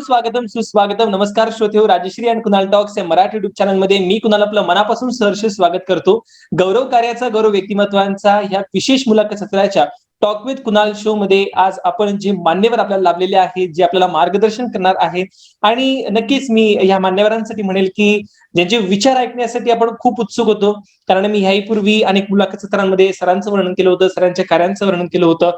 स्वागतम, सुस्वागतम. नमस्कार श्रोतेहो, राजश्री अँड कुणाल टॉक्स या मराठी युट्यूब चॅनलमध्ये मी कुणाल आपलं मनापासून सहर्ष स्वागत करतो. गौरव कार्याचा, गौरव व्यक्तिमत्वांचा ह्या विशेष मुलाखत सत्राच्या टॉक विथ कुणाल शो मध्ये आज आपण जे मान्यवर आपल्याला लाभलेले आहेत, जे आपल्याला मार्गदर्शन करणार आहेत आणि नक्कीच मी या मान्यवरांसाठी म्हणेल की ज्यांचे विचार ऐकण्यासाठी आपण खूप उत्सुक होतो. कारण मी ह्यापूर्वी अनेक मुलाखत सत्रांमध्ये सरांचं वर्णन केलं होतं, सरांच्या कार्यांचं वर्णन केलं होतं.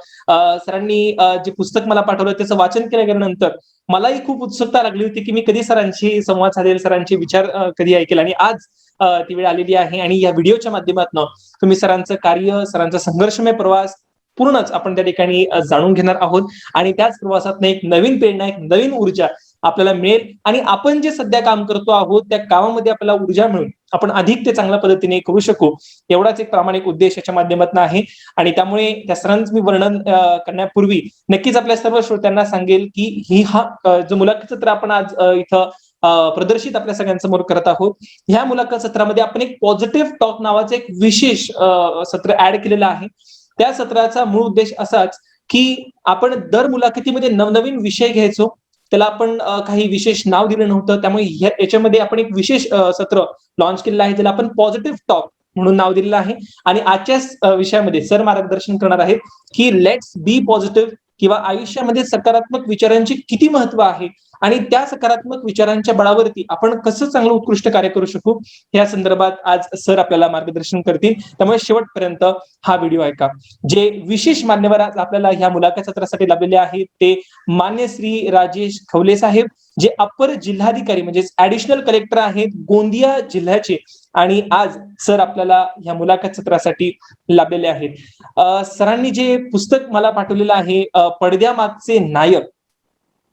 सरांनी जे पुस्तक मला पाठवलं त्याचं वाचन केल्यानंतर मलाही खूप उत्सुकता लागली होती की मी कधी सरांशी संवाद साधेल, सरांचे विचार कधी ऐकेल आणि आज ती वेळ आलेली आहे आणि या व्हिडिओच्या माध्यमातून तुम्ही सरांचं कार्य, सरांचा संघर्षमय प्रवास पूर्णच आपण त्या ठिकाणी जाणून घेणार आहोत आणि त्याच प्रवासात एक नवीन प्रेरणा, एक नवीन ऊर्जा आपल्याला मिळेल आणि आपण जे सध्या काम करतो आहोत त्या कामामध्ये आपल्याला ऊर्जा मिळून आपण अधिक ते चांगल्या पद्धतीने करू शकू, एवढाच एक प्रामाणिक उद्देश याच्या माध्यमातून आहे. आणि त्यामुळे त्या सरांचं मी वर्णन करण्यापूर्वी नक्कीच आपल्या सर्व श्रोत्यांना सांगेल की जो मुलाखत सत्र आपण आज इथं प्रदर्शित आपल्या सगळ्यांसमोर करत आहोत. ह्या मुलाखत सत्रामध्ये आपण एक पॉझिटिव्ह टॉक नावाचं एक विशेष सत्र ऍड केलेलं आहे. त्या सत्राचा मूळ उद्देश असाच की आपण दर मुलाखतीमध्ये नवनवीन विषय घ्यायचो, त्याला आपण काही विशेष नाव दिलं नव्हतं. त्यामुळे याच्यामध्ये आपण एक विशेष सत्र लॉन्च केलेलं आहे, ज्याला आपण पॉझिटिव्ह टॉक म्हणून नाव दिलेलं आहे. आणि आजच्या विषयामध्ये सर मार्गदर्शन करणार आहेत की लेट्स बी पॉझिटिव्ह किंवा आयुष्यामध्ये सकारात्मक विचारांचे किती महत्व आहे आणि त्या सकारात्मक विचारांच्या बळावरती आपण कसं चांगलं उत्कृष्ट कार्य करू शकू, या संदर्भात आज सर आपल्याला मार्गदर्शन करतील. त्यामुळे शेवटपर्यंत हा व्हिडिओ ऐका. जे विशेष मान्यवर आज आपल्याला ह्या मुलाखत सत्रासाठी लाभलेले आहेत ते मान्य श्री राजेश खवले साहेब, जे अप्पर जिल्हाधिकारी म्हणजेच ऍडिशनल कलेक्टर आहेत गोंदिया जिल्ह्याचे आणि आज सर आपल्याला ह्या मुलाखत सत्रासाठी लाभलेले आहेत. सरांनी जे पुस्तक मला पाठवलेलं आहे पडद्यामागचे नायक,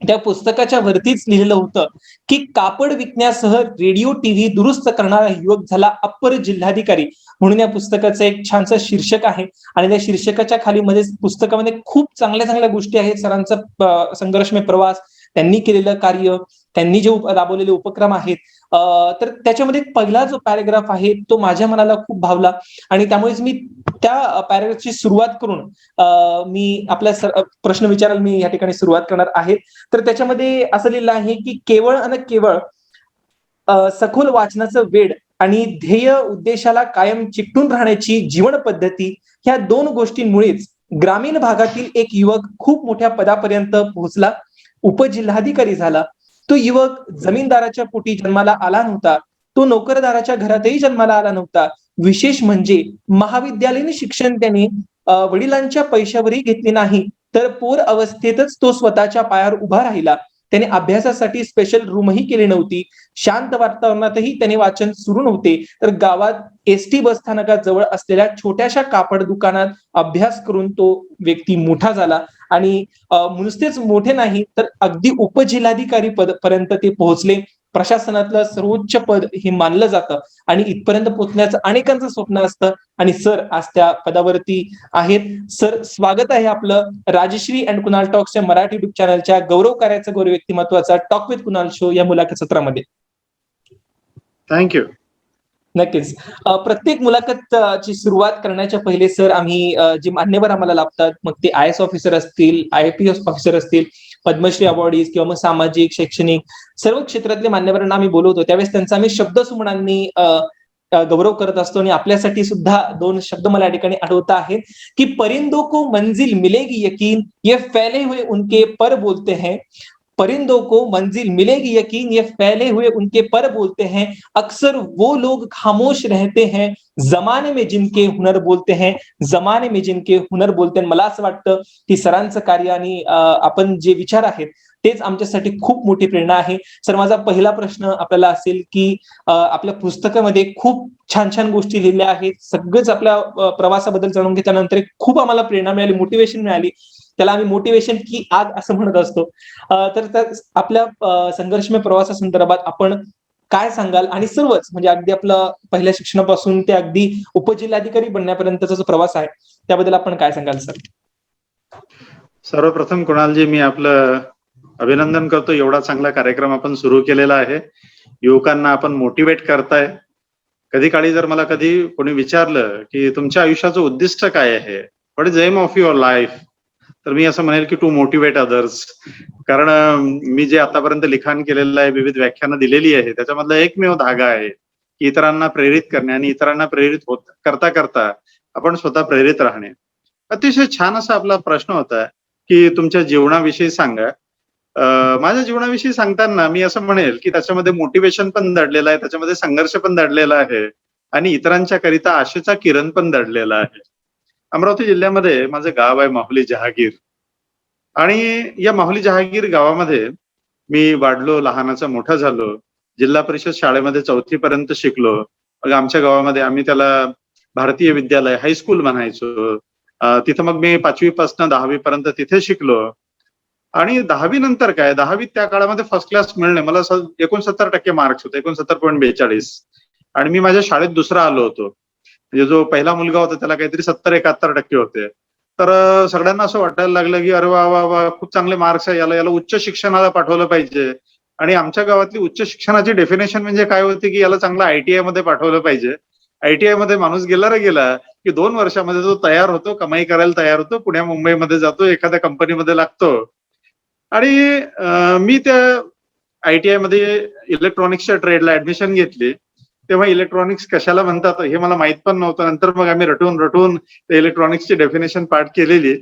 त्या पुस्तकाच्या वरतीच लिहिलेलं होतं की कापड विकण्यासह रेडिओ टीव्ही दुरुस्त करणारा युवक झाला अप्पर जिल्हाधिकारी, म्हणून या पुस्तकाचं एक छानसं शीर्षक आहे. आणि त्या शीर्षकाच्या खाली मध्ये पुस्तकामध्ये खूप चांगल्या चांगल्या गोष्टी आहेत. सरांचा संघर्षमय प्रवास, त्यांनी केलेलं कार्य, त्यांनी जे राबवलेले उपक्रम आहेत, तर त्याच्यामध्ये पहिला जो पॅराग्राफ आहे तो माझ्या मनाला खूप भावला आणि त्यामुळेच मी त्या पॅराग्राफची सुरुवात करून मी आपल्या प्रश्न विचारायला मी या ठिकाणी सुरुवात करणार आहे. तर त्याच्यामध्ये असं लिहिलं आहे की केवळ आणि केवळ सखोल वाचनाचं वेड आणि ध्येय उद्देशाला कायम चिकटून राहण्याची जीवन पद्धती, ह्या दोन गोष्टींमुळेच ग्रामीण भागातील एक युवक खूप मोठ्या पदापर्यंत पोहोचला, उपजिल्हाधिकारी झाला. तो युवक जमीनदाराच्या पोटी जन्माला आला नव्हता, तो नोकरदाराच्या घरातही जन्माला आला नव्हता. विशेष म्हणजे महाविद्यालयीन शिक्षण त्याने वडिलांच्या पैशावरही घेतले नाही, तर पोर अवस्थेतच तो स्वतःच्या पायावर उभा राहिला. त्याने अभ्यासासाठी स्पेशल रूमही केली नव्हती. शांत वातावरणातही त्याने वाचन सुरू नव्हते, तर गावात एसटी बस स्थानकाजवळ असलेल्या छोट्याशा कापड दुकानात अभ्यास करून तो व्यक्ती मोठा झाला आणि नुसतेच मोठे नाही तर अगदी उपजिल्हाधिकारी पद पर्यंत ते पोहोचले. प्रशासनातलं सर्वोच्च पद हे मानलं जातं आणि इथपर्यंत पोहोचण्याचं अनेकांचं स्वप्न असतं आणि सर आज त्या पदावरती आहेत. सर, स्वागत आहे आपलं राजश्री अँड कुणाल टॉक्स या मराठी युट्यूब चॅनलच्या गौरव कार्याचा, गौरव व्यक्तिमत्वाचा टॉक विथ कुणाल शो या मुलाखत सत्रामध्ये. थँक्यू. नक्कीच. प्रत्येक मुलाखत ची सुरुवात करण्याच्या पहिले सर आम्ही जे मान्यवर आम्हाला लाभतात, मग ते IAS ऑफिसर असतील, IPS ऑफिसर असतील, पद्मश्री अवॉर्डीज किंवा मग सामाजिक, शैक्षणिक सर्व क्षेत्रातले मान्यवरांना आम्ही बोलवतो, त्यावेळेस त्यांचा आम्ही शब्दसुमनांनी गौरव करत असतो. आणि आपल्यासाठी सुद्धा दोन शब्द मला या ठिकाणी आठवत आहेत की परिंदों को मंजिल मिलेगी यकीन, ये फैले हुए उनके पर बोलते हैं. परिंदों को मंजिल मिलेगी यकीन, ये फैले हुए उनके पर बोलते हैं. अक्सर वो लोग खामोश रहते हैं, जमाने में जिनके हुनर बोलते हैं, जमाने में जिनके हुनर बोलते हैं. मला असं वाटतं की सरांचं कार्य आणि आपण जे विचार आहेत तेच आमच्यासाठी खूप मोठी प्रेरणा आहे. सर, माझा पहिला प्रश्न आपल्याला असेल की आपल्या पुस्तकामध्ये खूप छान छान गोष्टी लिहिल्या आहेत. सगळंच आपल्या प्रवासाबद्दल जाणून घेतल्यानंतर खूप आम्हाला प्रेरणा मिळाली, मोटिवेशन मिळाली. त्याला आम्ही मोटिवेशन की आग असं म्हणत असतो. तर आपल्या संघर्षमय प्रवासासंदर्भात आपण काय सांगाल? आणि सर्वच म्हणजे अगदी आपलं पहिल्या शिक्षणापासून ते अगदी उपजिल्हाधिकारी बनण्यापर्यंतचा जो प्रवास आहे त्याबद्दल आपण काय सांगाल सर? सर्वप्रथम कुणालजी, मी आपलं अभिनंदन करतो. एवढा चांगला कार्यक्रम आपण सुरू केलेला आहे. युवकांना आपण मोटिवेट करताय. कधी काळी जर मला कधी कोणी विचारलं की तुमच्या आयुष्याचं उद्दिष्ट काय आहे, what is aim of your life, तर मी असं म्हणेल की टू मोटिवेट अदर्स. कारण मी जे आतापर्यंत लिखाण केलेलं आहे, विविध व्याख्यानं दिलेली आहे, त्याच्यामधला एकमेव धागा आहे की इतरांना प्रेरित करणे आणि इतरांना प्रेरित करता करता आपण स्वतः प्रेरित राहणे. अतिशय छान असा आपला प्रश्न होता की तुमच्या जीवनाविषयी सांगा. माझ्या जीवनाविषयी सांगताना मी असं म्हणेल की त्याच्यामध्ये मोटिवेशन पण दडलेलं आहे, त्याच्यामध्ये संघर्ष पण दडलेला आहे आणि इतरांच्या करिता आशेचा किरण पण दडलेला आहे. अमरावती जिल्ह्यामध्ये माझं गाव आहे माहुली जहागीर आणि या माहुली जहागीर गावामध्ये मी वाढलो, लहानाचा मोठा झालो. जिल्हा परिषद शाळेमध्ये 4थी पर्यंत शिकलो. मग आमच्या गावामध्ये आम्ही त्याला भारतीय विद्यालय हायस्कूल म्हणायचो. तिथं मग मी 5वी पासून 10वी पर्यंत तिथे शिकलो आणि 10वी नंतर काय 10वीत त्या काळामध्ये फर्स्ट क्लास मिळणे मला 69% मार्क्स होते, 69.42 आणि मी माझ्या शाळेत दुसरा आलो होतो. म्हणजे जो पहिला मुलगा होता त्याला काहीतरी 70-71% होते. तर सगळ्यांना असं वाटायला लागलं की अरे वा वा वा खूप चांगले मार्क्स आहे, याला उच्च शिक्षणाला पाठवलं पाहिजे. आणि आमच्या गावातली उच्च शिक्षणाची डेफिनेशन म्हणजे काय होती की याला चांगलं ITI मध्ये पाठवलं पाहिजे. ITI मध्ये माणूस गेला रे गेला की 2 वर्षामध्ये तो तयार होतो, कमाई करायला तयार होतो, पुण्या मुंबईमध्ये जातो, एखाद्या कंपनीमध्ये लागतो. आणि मी त्या ITI मध्ये इलेक्ट्रॉनिक्सच्या ट्रेडला ऍडमिशन घेतली. तेव्हा इलेक्ट्रॉनिक्स कशाला म्हणतात हे मला माहित पण नव्हतं. नंतर मग आम्ही रटून इलेक्ट्रॉनिक्सची डेफिनेशन पाठ केलेली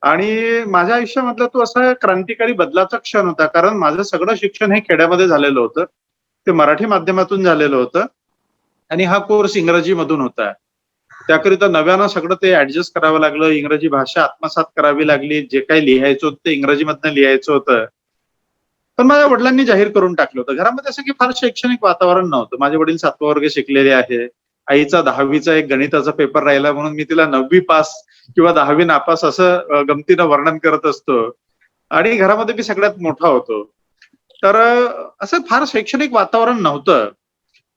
आणि माझ्या आयुष्यामधला तो असा क्रांतिकारी बदलाचा क्षण होता. कारण माझं सगळं शिक्षण हे खेड्यामध्ये झालेलं होतं. ते मराठी माध्यमातून झालेलं होतं आणि हा कोर्स इंग्रजीमधून होता. त्याकरिता नव्यानं सगळं ते ऍडजस्ट करावं लागलं. इंग्रजी भाषा आत्मसात करावी लागली. जे काही लिहायचं होतं ते इंग्रजीमधनं लिहायचं होतं. पण माझ्या वडिलांनी जाहीर करून टाकलं होतं. घरामध्ये असं की फार शैक्षणिक वातावरण नव्हतं. माझे वडील 7वा वर्ग शिकलेले आहे. आईचा 10वीचा एक गणिताचा पेपर राहिला म्हणून मी तिला 9वी पास किंवा 10वी नापास असं गमतीनं वर्णन करत असतो. आणि घरामध्ये मी सगळ्यात मोठा होतो. तर असं फार शैक्षणिक वातावरण नव्हतं.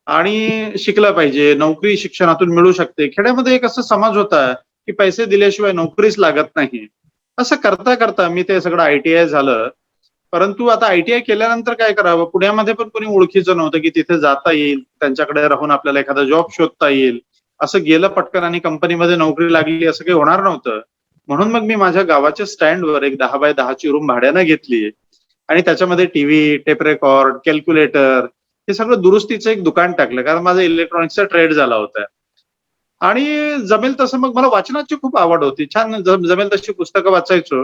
आणि शिकलं पाहिजे, नोकरी शिक्षणातून मिळू शकते. खेड्यामध्ये एक असा समाज होता की पैसे दिल्याशिवाय नोकरीच लागत नाही. असं करता करता मी ते सगळं ITI झालं. परंतु आता ITI केल्यानंतर काय करावं? पुण्यामध्ये पण कोणी ओळखीचं नव्हतं की तिथे जाता येईल, त्यांच्याकडे राहून आपल्याला एखादा जॉब शोधता येईल. असं गेलं पटकन आणि कंपनीमध्ये नोकरी लागली असं काही होणार नव्हतं. म्हणून मग मी माझ्या गावाच्या स्टँडवर एक 10 बाय 10 ची रूम भाड्यानं घेतली आणि त्याच्यामध्ये टीव्ही, टेप रेकॉर्ड, कॅल्क्युलेटर हे सगळं दुरुस्तीचं एक दुकान टाकलं. कारण माझा इलेक्ट्रॉनिक्सचा ट्रेड झाला होता. आणि जमेल तसं मग मला वाचनाची खूप आवड होती. छान जमेल तशी पुस्तकं वाचायचो.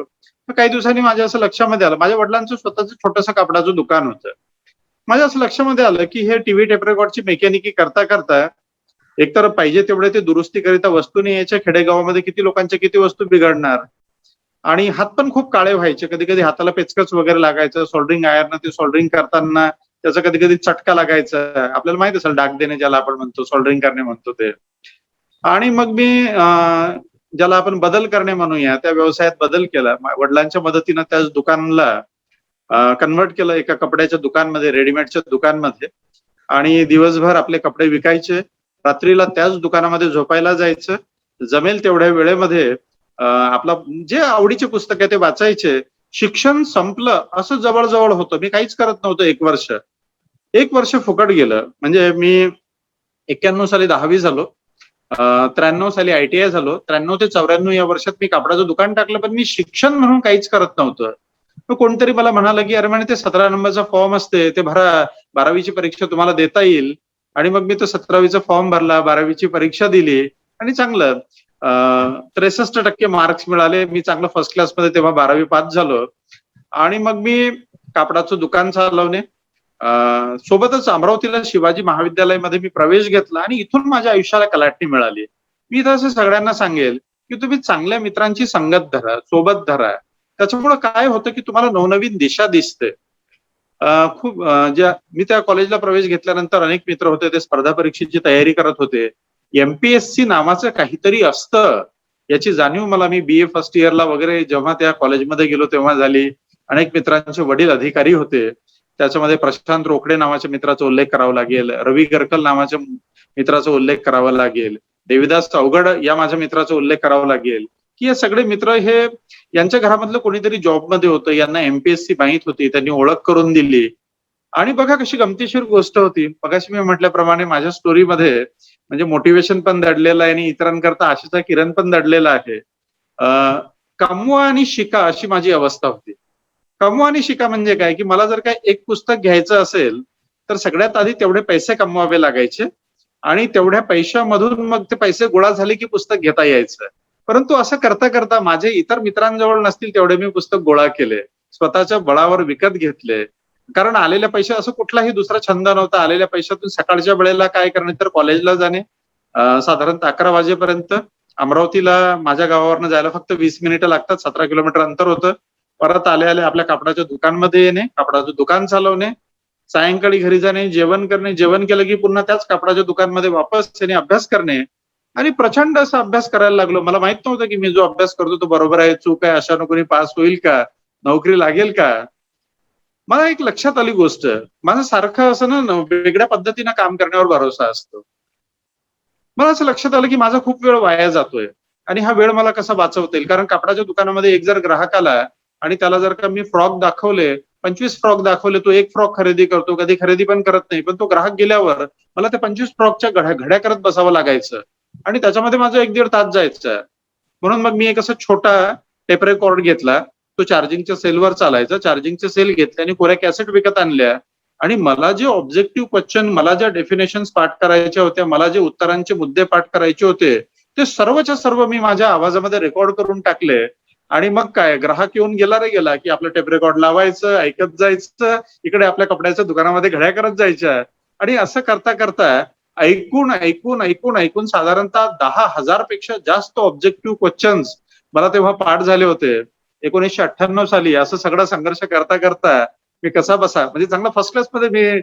मग काही दिवसांनी माझ्या असं लक्षामध्ये आलं, माझ्या वडिलांचं स्वतःचं छोटंसं कापडाचं दुकान होतं. माझ्या असं लक्षामध्ये आलं की हे टीव्ही टेप रेकॉर्डची मेकॅनिकी करता करता एकतर पाहिजे तेवढे ते दुरुस्तीकरिता वस्तू नाही यायच्या. खेडेगावामध्ये किती लोकांच्या किती वस्तू बिघडणार आणि हात पण खूप काळे व्हायचे. कधी कधी हाताला पेचकच वगैरे लागायचं. सोल्डरिंग आयर्न ते सोल्डरिंग करताना त्याचा कधी कधी चटका लागायचा. आपल्याला माहित असेल डाग देणे ज्याला आपण म्हणतो, सोल्डरिंग करणे म्हणतो ते. आणि मग मी ज्याला आपण बदल करणे म्हणूया त्या व्यवसायात बदल केला. वडिलांच्या मदतीनं त्याच दुकानला कन्वर्ट केलं एका कपड्याच्या दुकानमध्ये, रेडीमेडच्या दुकानमध्ये. आणि दिवसभर आपले कपडे विकायचे, रात्रीला त्याच दुकानामध्ये झोपायला जायचं. जमेल तेवढ्या वेळेमध्ये आपला जे आवडीचे पुस्तक आहे ते वाचायचे. शिक्षण संपलं असं जवळ होतं. मी काहीच करत नव्हतो 1 वर्ष. 1 वर्ष फुकट गेलं. म्हणजे मी 91 साली 10वी झालो. 93 साली ITI झालो. 93 ते 94 या वर्षात मी कापडाचं दुकान टाकलं. पण मी शिक्षण म्हणून काहीच करत नव्हतं. मग कोणतरी मला म्हणालं की अरे म्हणे ते 17 नंबरचा फॉर्म असते ते भरा, 12वीची परीक्षा तुम्हाला देता येईल. आणि मग मी तो 17वीचा फॉर्म भरला, 12वीची परीक्षा दिली आणि चांगलं 63% मार्क्स मिळाले. मी चांगलं फर्स्ट क्लासमध्ये तेव्हा 12वी पास झालो. आणि मग मी कापडाचं दुकान चालवणे सोबतच अमरावतीला शिवाजी महाविद्यालयामध्ये मी प्रवेश घेतला आणि इथून माझ्या आयुष्याला कलाटणी मिळाली. मी तर असं सगळ्यांना सांगेल की तुम्ही चांगल्या मित्रांची संगत धरा, सोबत धरा. त्याच्यामुळे काय होतं की तुम्हाला नवनवीन दिशा दिसते. खूप ज्या मी त्या कॉलेजला प्रवेश घेतल्यानंतर अनेक मित्र होते, ते स्पर्धा परीक्षेची तयारी करत होते. MPSC नावाचं काहीतरी असतं याची जाणीव मला मी BA फर्स्ट इयरला वगैरे जेव्हा त्या कॉलेजमध्ये गेलो तेव्हा झाली. अनेक मित्रांचे वडील अधिकारी होते. त्याच्यामध्ये प्रशांत रोकडे नावाच्या मित्राचा उल्लेख करावा लागेल, रवी गरकल नावाच्या मित्राचा उल्लेख करावा लागेल, देविदास चौगड या माझ्या मित्राचा उल्लेख करावा लागेल. की हे सगळे मित्र हे यांच्या घरामधलं कोणीतरी जॉबमध्ये होतं, यांना MPSC माहित होती, त्यांनी ओळख करून दिली. आणि बघा कशी गमतीशीर गोष्ट होती. मगाशी मी म्हटल्याप्रमाणे माझ्या स्टोरीमध्ये म्हणजे मोटिवेशन पण दडलेलं आहे आणि इतरांकरता आशेचा किरण पण दडलेला आहे. कमवा आणि शिका अशी माझी अवस्था होती. कमवा आणि शिका म्हणजे काय, की मला जर काय एक पुस्तक घ्यायचं असेल तर सगळ्यात आधी तेवढे पैसे कमवावे लागायचे आणि तेवढ्या पैशामधून मग ते पैसे गोळा झाले की पुस्तक घेता यायचं. परंतु असं करता करता माझे इतर मित्रांजवळ नसतील तेवढे मी पुस्तक गोळा केले, स्वतःच्या बळावर विकत घेतले. कारण आलेल्या पैसे असं कुठलाही दुसरा छंद नव्हता. आलेल्या पैशातून सकाळच्या वेळेला काय करणे तर कॉलेजला जाणे, साधारणतः 11 वाजेपर्यंत. अमरावतीला माझ्या गावावरनं जायला फक्त 20 मिनिटं लागतात, 17 किलोमीटर अंतर होतं. परत आले आले आपल्या कापडाच्या दुकानमध्ये येणे, कापडाचं दुकान चालवणे, सायंकाळी घरी जाणे, जेवण करणे, जेवण केलं की पुन्हा त्याच कापडाच्या दुकानमध्ये वापस येणे, अभ्यास करणे आणि प्रचंड असा अभ्यास करायला लागलो. मला माहित नव्हतं की मी जो अभ्यास करतो तो बरोबर आहे, चूक आहे, अशानं कोणी पास होईल का, नोकरी लागेल का. मला एक लक्षात आली गोष्ट, माझं सारखं असं ना वेगळ्या पद्धतीनं काम करण्यावर भरोसा असतो. मला असं लक्षात आलं की माझा खूप वेळ वाया जातोय आणि हा वेळ मला कसा वाचवता येईल. कारण कापडाच्या दुकानामध्ये एक जर ग्राहक आला आणि त्याला जर का मी फ्रॉक दाखवले, 25 फ्रॉक दाखवले, तो एक फ्रॉक खरेदी करतो, कधी खरेदी पण करत नाही. पण तो ग्राहक गेल्यावर मला त्या 25 फ्रॉकच्या घड्या करत बसावं लागायचं आणि त्याच्यामध्ये माझा 1-1.5 तास जायचा. म्हणून मग मी एक असा छोटा टेप रेकॉर्ड घेतला. तो चार्जिंगच्या सेलवर चालायचा. चार्जिंगचे सेल घेतले आणि कोऱ्या कॅसेट विकत आणल्या आणि मला जे ऑब्जेक्टिव्ह क्वेश्चन, मला ज्या डेफिनेशन्स पाठ करायच्या होत्या, मला जे उत्तरांचे मुद्दे पाठ करायचे होते, ते सर्वच्या सर्व मी माझ्या आवाजामध्ये रेकॉर्ड करून टाकले. आणि मग काय, ग्राहक येऊन गेला रे गेला की आपलं टेप रेकॉर्ड लावायचं, ऐकत जायचं, इकडे आपल्या कपड्याच्या दुकानामध्ये घड्या करत जायच्या आणि असं करता करता ऐकून ऐकून ऐकून ऐकून साधारणतः 10,000 पेक्षा जास्त ऑब्जेक्टिव्ह क्वेश्चन्स मला तेव्हा पाठ झाले होते. 1998 साली असं सगळा संघर्ष करता करता मी कसा बसा म्हणजे चांगला फर्स्ट क्लास मध्ये मी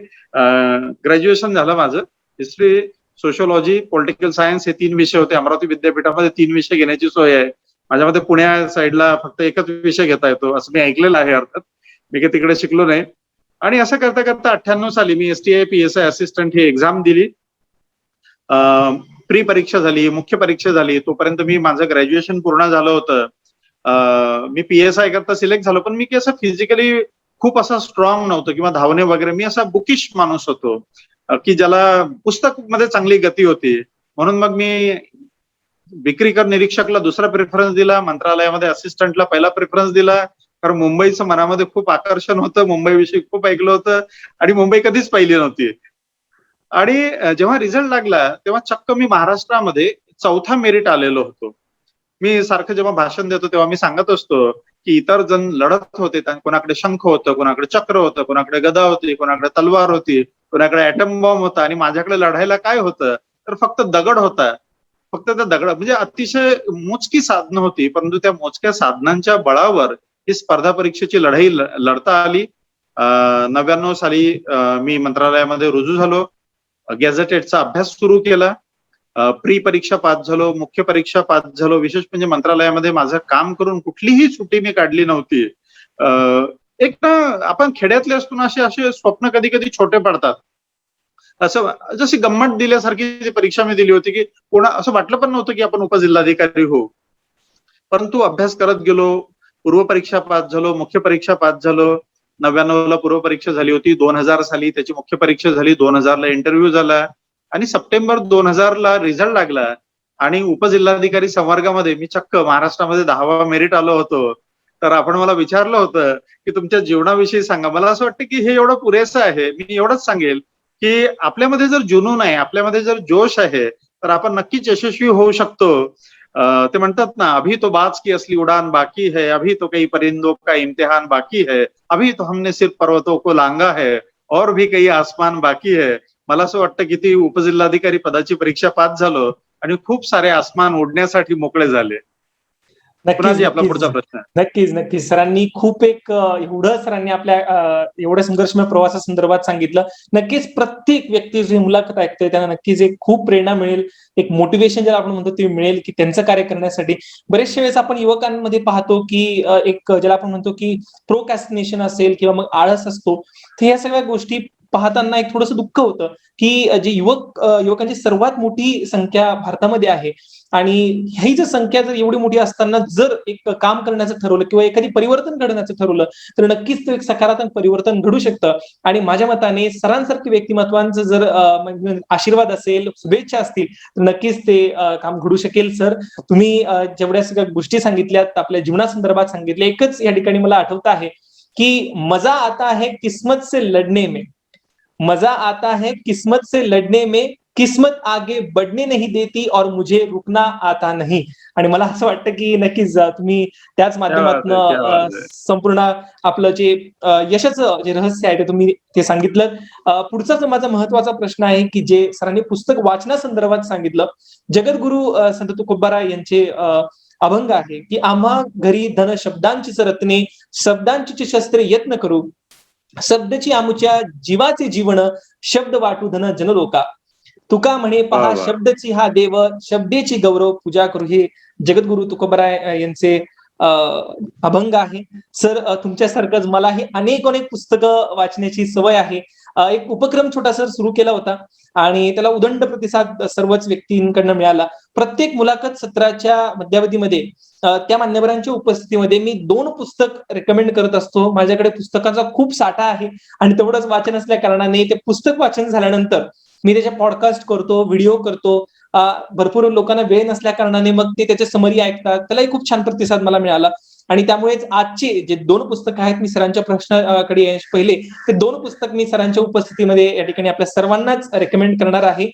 ग्रॅज्युएशन झालं माझं. हिस्ट्री, सोशिओलॉजी, पॉलिटिकल सायन्स हे 3 विषय होते. अमरावती विद्यापीठामध्ये 3 विषय घेण्याची सोय आहे. माझ्यामध्ये पुण्या साईडला फक्त एकच विषय घेता येतो असं मी ऐकलेलं आहे. अर्थात मी काही तिकडे शिकलो नाही. आणि असं करता करता 98 साली मी STI PSI असिस्टंट ही एक्झाम दिली. प्री परीक्षा झाली, मुख्य परीक्षा झाली. तोपर्यंत मी माझं ग्रॅज्युएशन पूर्ण झालं होतं. मी PSI करता सिलेक्ट झालो, पण मी की असं फिजिकली खूप असा स्ट्रॉंग नव्हतो किंवा धावणे वगैरे. मी असा बुकिश माणूस होतो की ज्याला पुस्तक मध्ये चांगली गती होती. म्हणून मग मी विक्री कर निरीक्षकला दुसरा प्रेफरन्स दिला, मंत्रालयामध्ये असिस्टंटला पहिला प्रेफरन्स दिला. कारण मुंबईचं मनामध्ये खूप आकर्षण होतं, मुंबईविषयी खूप ऐकलं होतं आणि मुंबई कधीच पाहिली नव्हती. आणि जेव्हा रिझल्ट लागला तेव्हा चक्क मी महाराष्ट्रामध्ये 4था मेरिट आलेलो होतो. मी सारखं जेव्हा भाषण देतो तेव्हा मी सांगत असतो की इतर जण लढत होते, कोणाकडे शंख होतं, कोणाकडे चक्र होतं, कोणाकडे गदा होती, कोणाकडे तलवार होती, कोणाकडे ॲटम बॉम्ब होता आणि माझ्याकडे लढायला काय होतं तर फक्त दगड होता. फक्त त्या दगड म्हणजे अतिशय मोजकी साधनं होती, परंतु त्या मोजक्या साधनांच्या बळावर ही स्पर्धा परीक्षेची लढाई लढता आली. 99 साली मी मंत्रालयामध्ये रुजू झालो. गॅझेटेडचा अभ्यास सुरू केला. प्री परीक्षा पास झालो, मुख्य परीक्षा पास झालो. विशेष म्हणजे मंत्रालयामध्ये माझं काम करून कुठलीही सुट्टी मी काढली नव्हती. एक ना आपण खेड्यातले असतो ना, असे असे स्वप्न कधी कधी छोटे पडतात. असं जशी गंमत दिल्यासारखी परीक्षा मी दिली होती की कोणा असं वाटलं पण नव्हतं की आपण उपजिल्हाधिकारी होऊ. परंतु अभ्यास करत गेलो. पूर्व परीक्षा पास झालो, मुख्य परीक्षा पास झालो. 99 ला पूर्व परीक्षा झाली होती. 2000 साली त्याची मुख्य परीक्षा झाली. 2000 ला इंटरव्ह्यू झाला आणि सप्टेंबर 2000 ला रिझल्ट लागला आणि उपजिल्हाधिकारी संवर्गामध्ये मी चक्क महाराष्ट्रामध्ये 10वा मेरिट आलो होतो. तर आपण मला विचारलं होतं की तुमच्या जीवनाविषयी सांगा. मला असं वाटतं की हे एवढं पुरेसं आहे. मी एवढंच सांगेल की आपल्यामध्ये जर जुनून आहे, आपल्यामध्ये जर जोश आहे तर आपण नक्कीच यशस्वी होऊ शकतो. ते म्हणतात ना, अभी तो बाज की असली उडान बाकी है, अभी तो कई परिंदों का इम्तिहान बाकी है, अभी तो हमने सिर्फ पर्वतों को लांगा है और भी काही आसमान बाकी है. मला असं वाटतं की ती उपजिल्हाधिकारी पदाची परीक्षा पास झालो आणि खूप सारे आसमान ओढण्यासाठी मोकळे झाले. नक्कीच आपला पुढचा प्रश्न. नक्कीच नक्कीच सरांनी खूप एवढं सरांनी आपल्या एवढ्या संघर्षमय प्रवासासंदर्भात सांगितलं. नक्कीच प्रत्येक व्यक्ती जी मुलाखत ऐकते त्यांना नक्कीच एक खूप प्रेरणा मिळेल, एक मोटिवेशन ज्याला आपण म्हणतो ते मिळेल की त्यांचं कार्य करण्यासाठी. बरेचशा वेळेस आपण युवकांमध्ये पाहतो की एक ज्याला आपण म्हणतो की प्रोकॅस्टिनेशन असेल किंवा मग आळस असतो, तर या सगळ्या गोष्टी पाहताना एक थोडंसं दुःख होतं की जे युवकांची सर्वात मोठी संख्या भारतामध्ये आहे आणि ही जर संख्या जर एवढी मोठी असताना जर एक काम करण्याचं ठरवलं किंवा एखादी परिवर्तन घडण्याचं ठरवलं तर नक्कीच तो एक सकारात्मक परिवर्तन घडू शकतं. आणि माझ्या मताने सरांसारखी व्यक्तिमत्वांचं जर म्हणजे आशीर्वाद असेल, शुभेच्छा असतील तर नक्कीच ते काम घडू शकेल. सर, तुम्ही जेवढ्या सगळ्या गोष्टी सांगितल्यात आपल्या जीवनासंदर्भात सांगितल्या, एकच या ठिकाणी मला आठवत आहे की मजा आता है किस्मत से लढने में, मजा आता है किस्मत से लढने में, किस्मत आगे बढ़ने नहीं देती और मुझे रुकना आता नहीं. आणि मला असं वाटतं की नक्कीच तुम्ही त्याच क्या बात है, क्या माध्यमातून बात है. संपूर्ण आपलं जे यशाचं जे रहस्य आहे ते तुम्ही ते सांगितलं. पुढचा जो माझा महत्वाचा प्रश्न आहे की जे सरांनी पुस्तक वाचनासंदर्भात सांगितलं, जगद्गुरु संत तुकोबाराय यांचे अभंग आहे की आम्हा घरी धन शब्दांचीच रत्ने, शब्दांची शस्त्रे यत्न करू, शब्दची आमुच्या जीवाचे जीवन, शब्द वाटू धन जनलोका. तुका म्हणे वा पहा वा. शब्दची हा देव, शब्देची गौरव पूजा करू. हे जगद्गुरु तुकोबाराय यांचे अभंग आहे. सर, तुमच्यासारखंच मलाही अनेक अनेक पुस्तकं वाचण्याची सवय आहे. एक उपक्रम छोटासा सुरू केला होता आणि त्याला उदंड प्रतिसाद सर्वच व्यक्तींकडनं मिळाला. प्रत्येक मुलाखत सत्राच्या मध्यावधीमध्ये त्या मान्यवरांच्या उपस्थितीमध्ये मी 2 पुस्तक रेकमेंड करत असतो. माझ्याकडे पुस्तकाचा खूप साठा आहे आणि तेवढंच वाचन असल्या कारणाने ते पुस्तक वाचन झाल्यानंतर मी त्याच्या पॉडकास्ट करतो, व्हिडिओ करतो. भरपूर लोकांना वेळ नसल्या कारणाने मग ते त्याचे समरी ऐकतात. त्यालाही खूप छान प्रतिसाद मला मिळाला आणि त्यामुळेच आजचे जे 2 पुस्तकं आहेत, मी सरांच्या प्रश्नाकडे येण्याच्या पहिले ते 2 पुस्तक मी सरांच्या उपस्थितीमध्ये या ठिकाणी आपल्या सर्वांनाच रेकमेंड करणार आहे.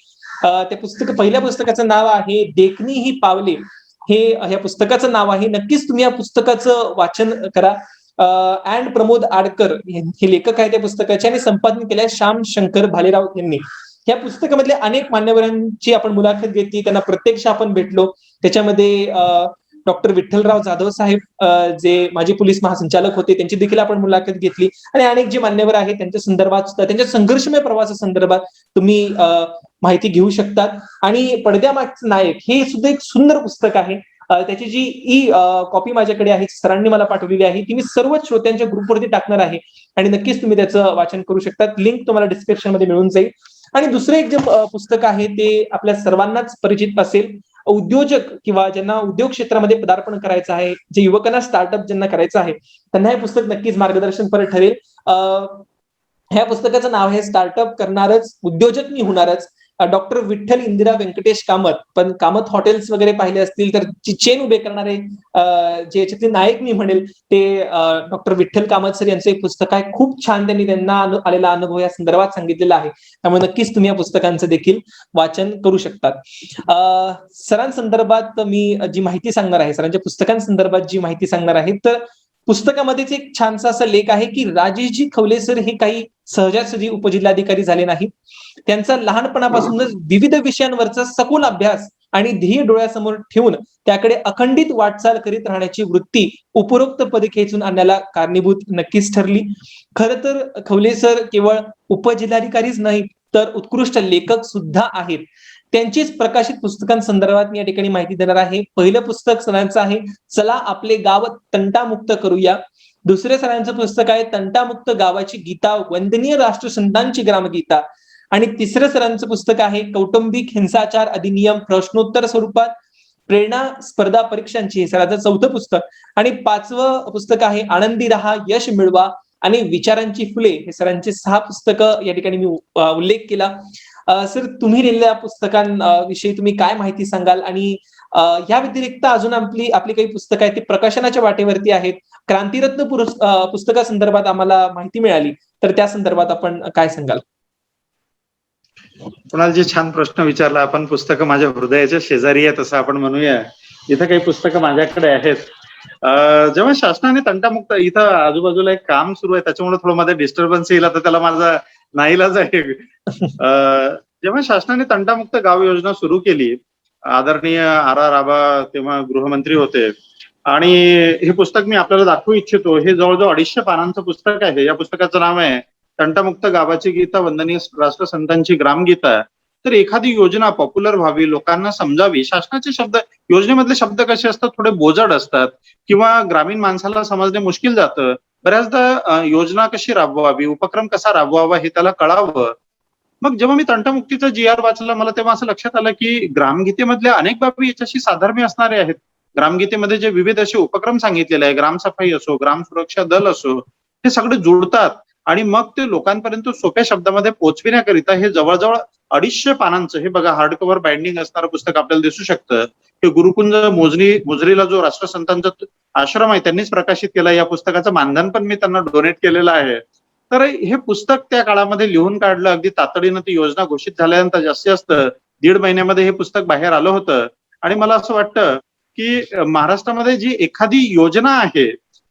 ते पुस्तक, पहिल्या पुस्तकाचं नाव आहे देखणी ही पावले. हे या पुस्तकाचं नाव आहे. नक्कीच तुम्ही या पुस्तकाचं वाचन करा. अँड प्रमोद आडकर हे लेखक आहेत त्या पुस्तकाचे आणि संपादन केलंय श्याम शंकर भालेराव यांनी. या पुस्तकामधल्या अनेक मान्यवरांची आपण मुलाखत घेतली, त्यांना प्रत्यक्ष आपण भेटलो. त्याच्यामध्ये डॉक्टर विठ्ठलराव जाधव साहेब जे माजी पोलीस महासंचालक होते, त्यांची देखील आपण मुलाखत घेतली आणि अनेक जे मान्यवर आहेत त्यांच्या संदर्भात सुद्धा, त्यांच्या संघर्षमय प्रवासासंदर्भात तुम्ही माहिती घेऊ शकतात. आणि पडद्यामागचं नायक हे सुद्धा एक सुंदर पुस्तक आहे. त्याची जी कॉपी माझ्याकडे आहे, सरांनी मला पाठवलेली आहे, ती मी सर्व श्रोत्यांच्या ग्रुपवरती टाकणार आहे आणि नक्कीच तुम्ही त्याचं वाचन करू शकता. लिंक तुम्हाला डिस्क्रिप्शन मध्ये मिळून जाईल. आणि दुसरं एक जे पुस्तक आहे ते आपल्या सर्वांनाच परिचित असेल. उद्योजक किंवा ज्यांना उद्योग क्षेत्रामध्ये पदार्पण करायचं आहे, जे युवकांना स्टार्टअप ज्यांना करायचं आहे, त्यांना हे पुस्तक नक्कीच मार्गदर्शनपर ठरेल. ह्या पुस्तकाचं नाव आहे स्टार्टअप करणारच उद्योजक मी होणारच. डॉक्टर विठ्ठल इंदिरा व्यंकटेश कामत, पण कामत हॉटेल्स वगैरे पाहिले असतील तर जी चेन उभे करणारे जे याच्यातले नायक मी म्हणेल ते डॉक्टर विठ्ठल कामत सर यांचं एक पुस्तक आहे. खूप छान त्यांनी त्यांना आलेला अनुभव या संदर्भात सांगितलेला आहे. त्यामुळे नक्कीच तुम्ही या पुस्तकांचं देखील वाचन करू शकतात. सरांसंदर्भात मी जी माहिती सांगणार आहे, सरांच्या पुस्तकांसंदर्भात जी माहिती सांगणार आहे, तर पुस्तकामध्येच एक छानसा असा लेख आहे की राजेशजी खवले सर हे काही सहजासहजी उपजिल्हाधिकारी झाले नाहीत. त्यांचा लहानपणापासूनच विविध विषयांवरचा सखोल अभ्यास आणि ध्येय डोळ्यासमोर ठेवून त्याकडे अखंडित वाटचाल करीत राहण्याची वृत्ती उपरोक्त पद खेचून आणण्याला कारणीभूत नक्कीच ठरली. खरं तर खवले सर केवळ उपजिल्हाधिकारीच नाहीत तर उत्कृष्ट लेखक सुद्धा आहेत. त्यांचीच प्रकाशित पुस्तकांसंदर्भात मी या ठिकाणी माहिती देणार आहे. पहिलं पुस्तक सरांचं आहे चला आपले गाव तंटामुक्त करूया. दुसऱ्या सरांचं पुस्तक आहे तंटामुक्त गावाची गीता, वंदनीय राष्ट्रसंतांची ग्रामगीता. आणि तिसरं सरांचं पुस्तक आहे कौटुंबिक हिंसाचार अधिनियम प्रश्नोत्तर स्वरूपात, प्रेरणा स्पर्धा परीक्षांची, हे सरांचं 4थं पुस्तक. आणि 5वं पुस्तक आहे आनंदी रहा, यश मिळवा आणि विचारांची फुले. हे सरांचे 6 पुस्तकं या ठिकाणी मी उल्लेख केला. सर, तुम्ही लिहिलेल्या पुस्तकांविषयी तुम्ही काय माहिती सांगाल? आणि या व्यतिरिक्त अजून आपली काही पुस्तकं आहेत ती प्रकाशनाच्या वाटेवरती आहेत. क्रांतीरत्न पुस्तकासंदर्भात आम्हाला माहिती मिळाली, तर त्या संदर्भात आपण काय सांगाल? कुणालजी, छान प्रश्न विचारला आपण. पुस्तकं माझ्या हृदयाच्या शेजारी आहेत असं आपण म्हणूया. इथं काही पुस्तकं माझ्याकडे आहेत. जेव्हा शासनाने तंटामुक्त, इथं आजूबाजूला एक काम सुरू आहे त्याच्यामुळे थोडं मध्ये डिस्टर्बन्स येईल, आता त्याला माझा नाईलाज आहे. जेव्हा शासनाने तंटामुक्त गाव योजना सुरू केली, आदरणीय आर आबा तेव्हा गृहमंत्री होते, आणि हे पुस्तक मी आपल्याला दाखवू इच्छितो. हे जवळजवळ 250 पानांचं पुस्तक आहे. या पुस्तकाचं नाव आहे तंटामुक्त गावाची गीता, वंदनीय राष्ट्रसंतांची ग्रामगीता. तर एखादी योजना पॉप्युलर व्हावी, लोकांना समजावी. शासनाचे शब्द, योजनेमधले शब्द कसे असतात, थोडे बोजड असतात किंवा ग्रामीण माणसाला समजणे मुश्किल जातं. बऱ्याचदा योजना कशी राबवावी, उपक्रम कसा राबवावा हे त्याला कळावं. मग जेव्हा मी तंटामुक्तीचा जी-आर वाचला, मला तेव्हा असं लक्षात आलं, की ग्रामगीतेमधल्या अनेक बाबी याच्याशी साधर्म्य असणारे आहेत. ग्रामगीतेमध्ये जे विविध असे उपक्रम सांगितलेले आहे, ग्रामसफाई असो, ग्राम सुरक्षा दल असो, हे सगळे जुळतात आणि मग ते लोकांपर्यंत सोप्या शब्दामध्ये पोहोचविण्याकरिता हे जवळजवळ 250 पानांचं, हे बघा हार्ड कव्हर बाइंडिंग असणारं पुस्तक आपल्याला दिसू शकतं. हे गुरुकुंज मोजरीला जो राष्ट्रसंतांचा आश्रम आहे त्यांनीच प्रकाशित केला. या पुस्तकाचं मानधन पण मी त्यांना डोनेट केलेलं आहे. तर हे पुस्तक त्या काळामध्ये लिहून काढलं. अगदी तातडीनं ती योजना घोषित झाल्यानंतर जास्तीत जास्त 1.5 महिन्यामध्ये हे पुस्तक बाहेर आलं होतं. आणि मला असं वाटतं, की महाराष्ट्रामध्ये जी एखादी योजना आहे,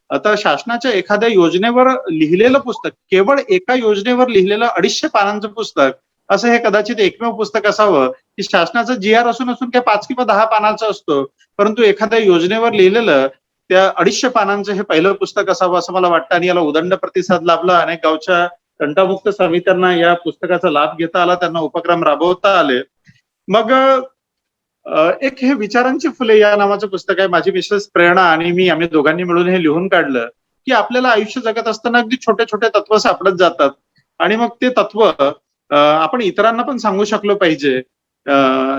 आता शासनाच्या एखाद्या योजनेवर लिहिलेलं पुस्तक, केवळ एका योजनेवर लिहिलेलं 250 पानांचं पुस्तक, असं हे कदाचित एकमेव पुस्तक असावं, की शासनाचं जी-आर असून काय 5 किंवा 10 पानांचं असतो, परंतु एखाद्या योजनेवर लिहिलेलं त्या 250 पानांचं हे पहिलं पुस्तक असावं असं मला वाटतं. आणि याला उदंड प्रतिसाद लाभला. अनेक गावच्या तंटामुक्त समित्यांना या पुस्तकाचा लाभ घेता आला, त्यांना उपक्रम राबवता आले. मग एक हे विचारांची फुले या नावाचं पुस्तक आहे. माझी मिसेस प्रेरणा आणि आम्ही दोघांनी मिळून हे लिहून काढलं, की आपल्याला आयुष्य जगत असताना अगदी छोटे छोटे तत्व सापडत जातात आणि मग ते तत्व आपण इतरांना पण सांगू शकलो पाहिजे.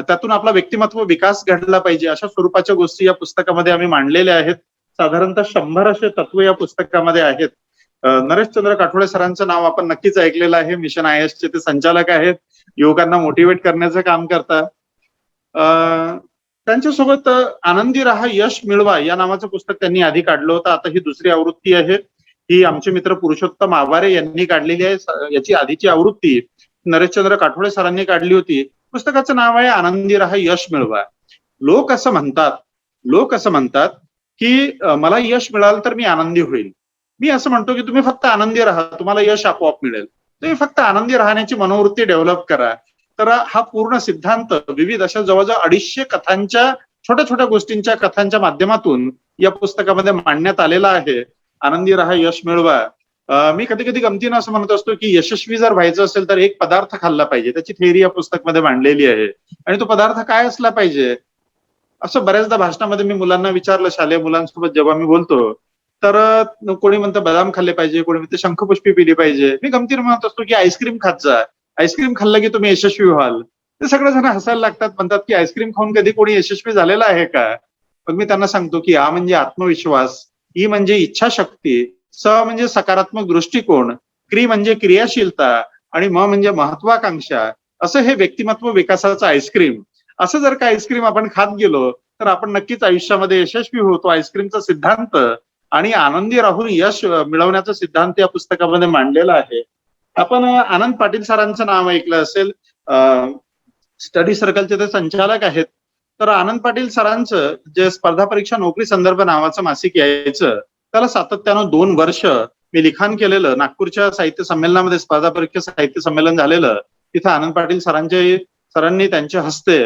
त्यातून आपला व्यक्तिमत्व विकास घडला पाहिजे, अशा स्वरूपाच्या गोष्टी या पुस्तकामध्ये आम्ही मांडलेल्या आहेत. साधारणतः 100 असे तत्व या पुस्तकामध्ये आहेत. नरेशचंद्र काठोडे सरांचं नाव आपण नक्कीच ऐकलेलं आहे. मिशन IS चे ते संचालक आहेत. युवकांना मोटिवेट करण्याचं काम करतात. त्यांच्यासोबत आनंदी राहा यश मिळवा या नावाचं पुस्तक त्यांनी आधी काढलं होतं. आता ही दुसरी आवृत्ती आहे. ही आमचे मित्र पुरुषोत्तम आवारे यांनी काढलेली आहे. याची आधीची आवृत्ती नरेशचंद्र काठोडे सरांनी काढली होती. पुस्तकाचं नाव आहे आनंदी राहा यश मिळवा. लोक असं म्हणतात की मला यश मिळालं तर मी आनंदी होईल. मी असं म्हणतो की तुम्ही फक्त आनंदी राहा, तुम्हाला यश आपोआप मिळेल. तुम्ही फक्त आनंदी राहण्याची मनोवृत्ती डेव्हलप करा. तर हा पूर्ण सिद्धांत विविध अशा जवळजवळ 250 कथांच्या, छोट्या छोट्या गोष्टींच्या कथांच्या माध्यमातून या पुस्तकामध्ये मांडण्यात आलेला आहे. आनंदी राहा यश मिळवा. मी कधी कधी गमतीनं असं म्हणत असतो की यशस्वी जर व्हायचं असेल तर एक पदार्थ खाल्ला पाहिजे. त्याची थेअरी या पुस्तकामध्ये मांडलेली आहे. आणि तो पदार्थ काय असला पाहिजे, असं बऱ्याचदा भाषणामध्ये मी मुलांना विचारलं, शालेय मुलांसोबत जेव्हा मी बोलतो, तर कोणी म्हणतं बदाम खाल्ले पाहिजे, कोणी म्हणतं शंखपुष्पी पिली पाहिजे. मी गमतीनं म्हणत असतो की आईस्क्रीम खात जा, आईस्क्रीम खाल्लं की तुम्ही यशस्वी व्हाल. ते सगळे जण हसायला लागतात, म्हणतात की आईस्क्रीम खाऊन कधी कोणी यशस्वी झालेला आहे का? मग मी त्यांना सांगतो की आ म्हणजे आत्मविश्वास, ई म्हणजे इच्छाशक्ती, स म्हणजे सकारात्मक दृष्टिकोन, क्री म्हणजे क्रियाशीलता आणि म म्हणजे महत्वाकांक्षा. असं हे व्यक्तिमत्व विकासाचं आईस्क्रीम. असं जर का आईस्क्रीम आपण खात गेलो तर आपण नक्कीच आयुष्यामध्ये यशस्वी होतो. आईस्क्रीमचा सिद्धांत आणि आनंदी राहून यश मिळवण्याचा सिद्धांत या पुस्तकामध्ये मांडलेला आहे. आपण आनंद पाटील सरांचं नाव ऐकलं असेल. स्टडी सर्कलचे ते संचालक आहेत. तर आनंद पाटील सरांचं जे स्पर्धा परीक्षा नोकरी संदर्भ नावाचं मासिक यायचं, त्याला सातत्यानं 2 वर्ष मी लिखाण केलेलं. नागपूरच्या साहित्य संमेलनामध्ये स्पर्धा परीक्षा साहित्य संमेलन झालेलं, तिथं आनंद पाटील सरांनी त्यांच्या हस्ते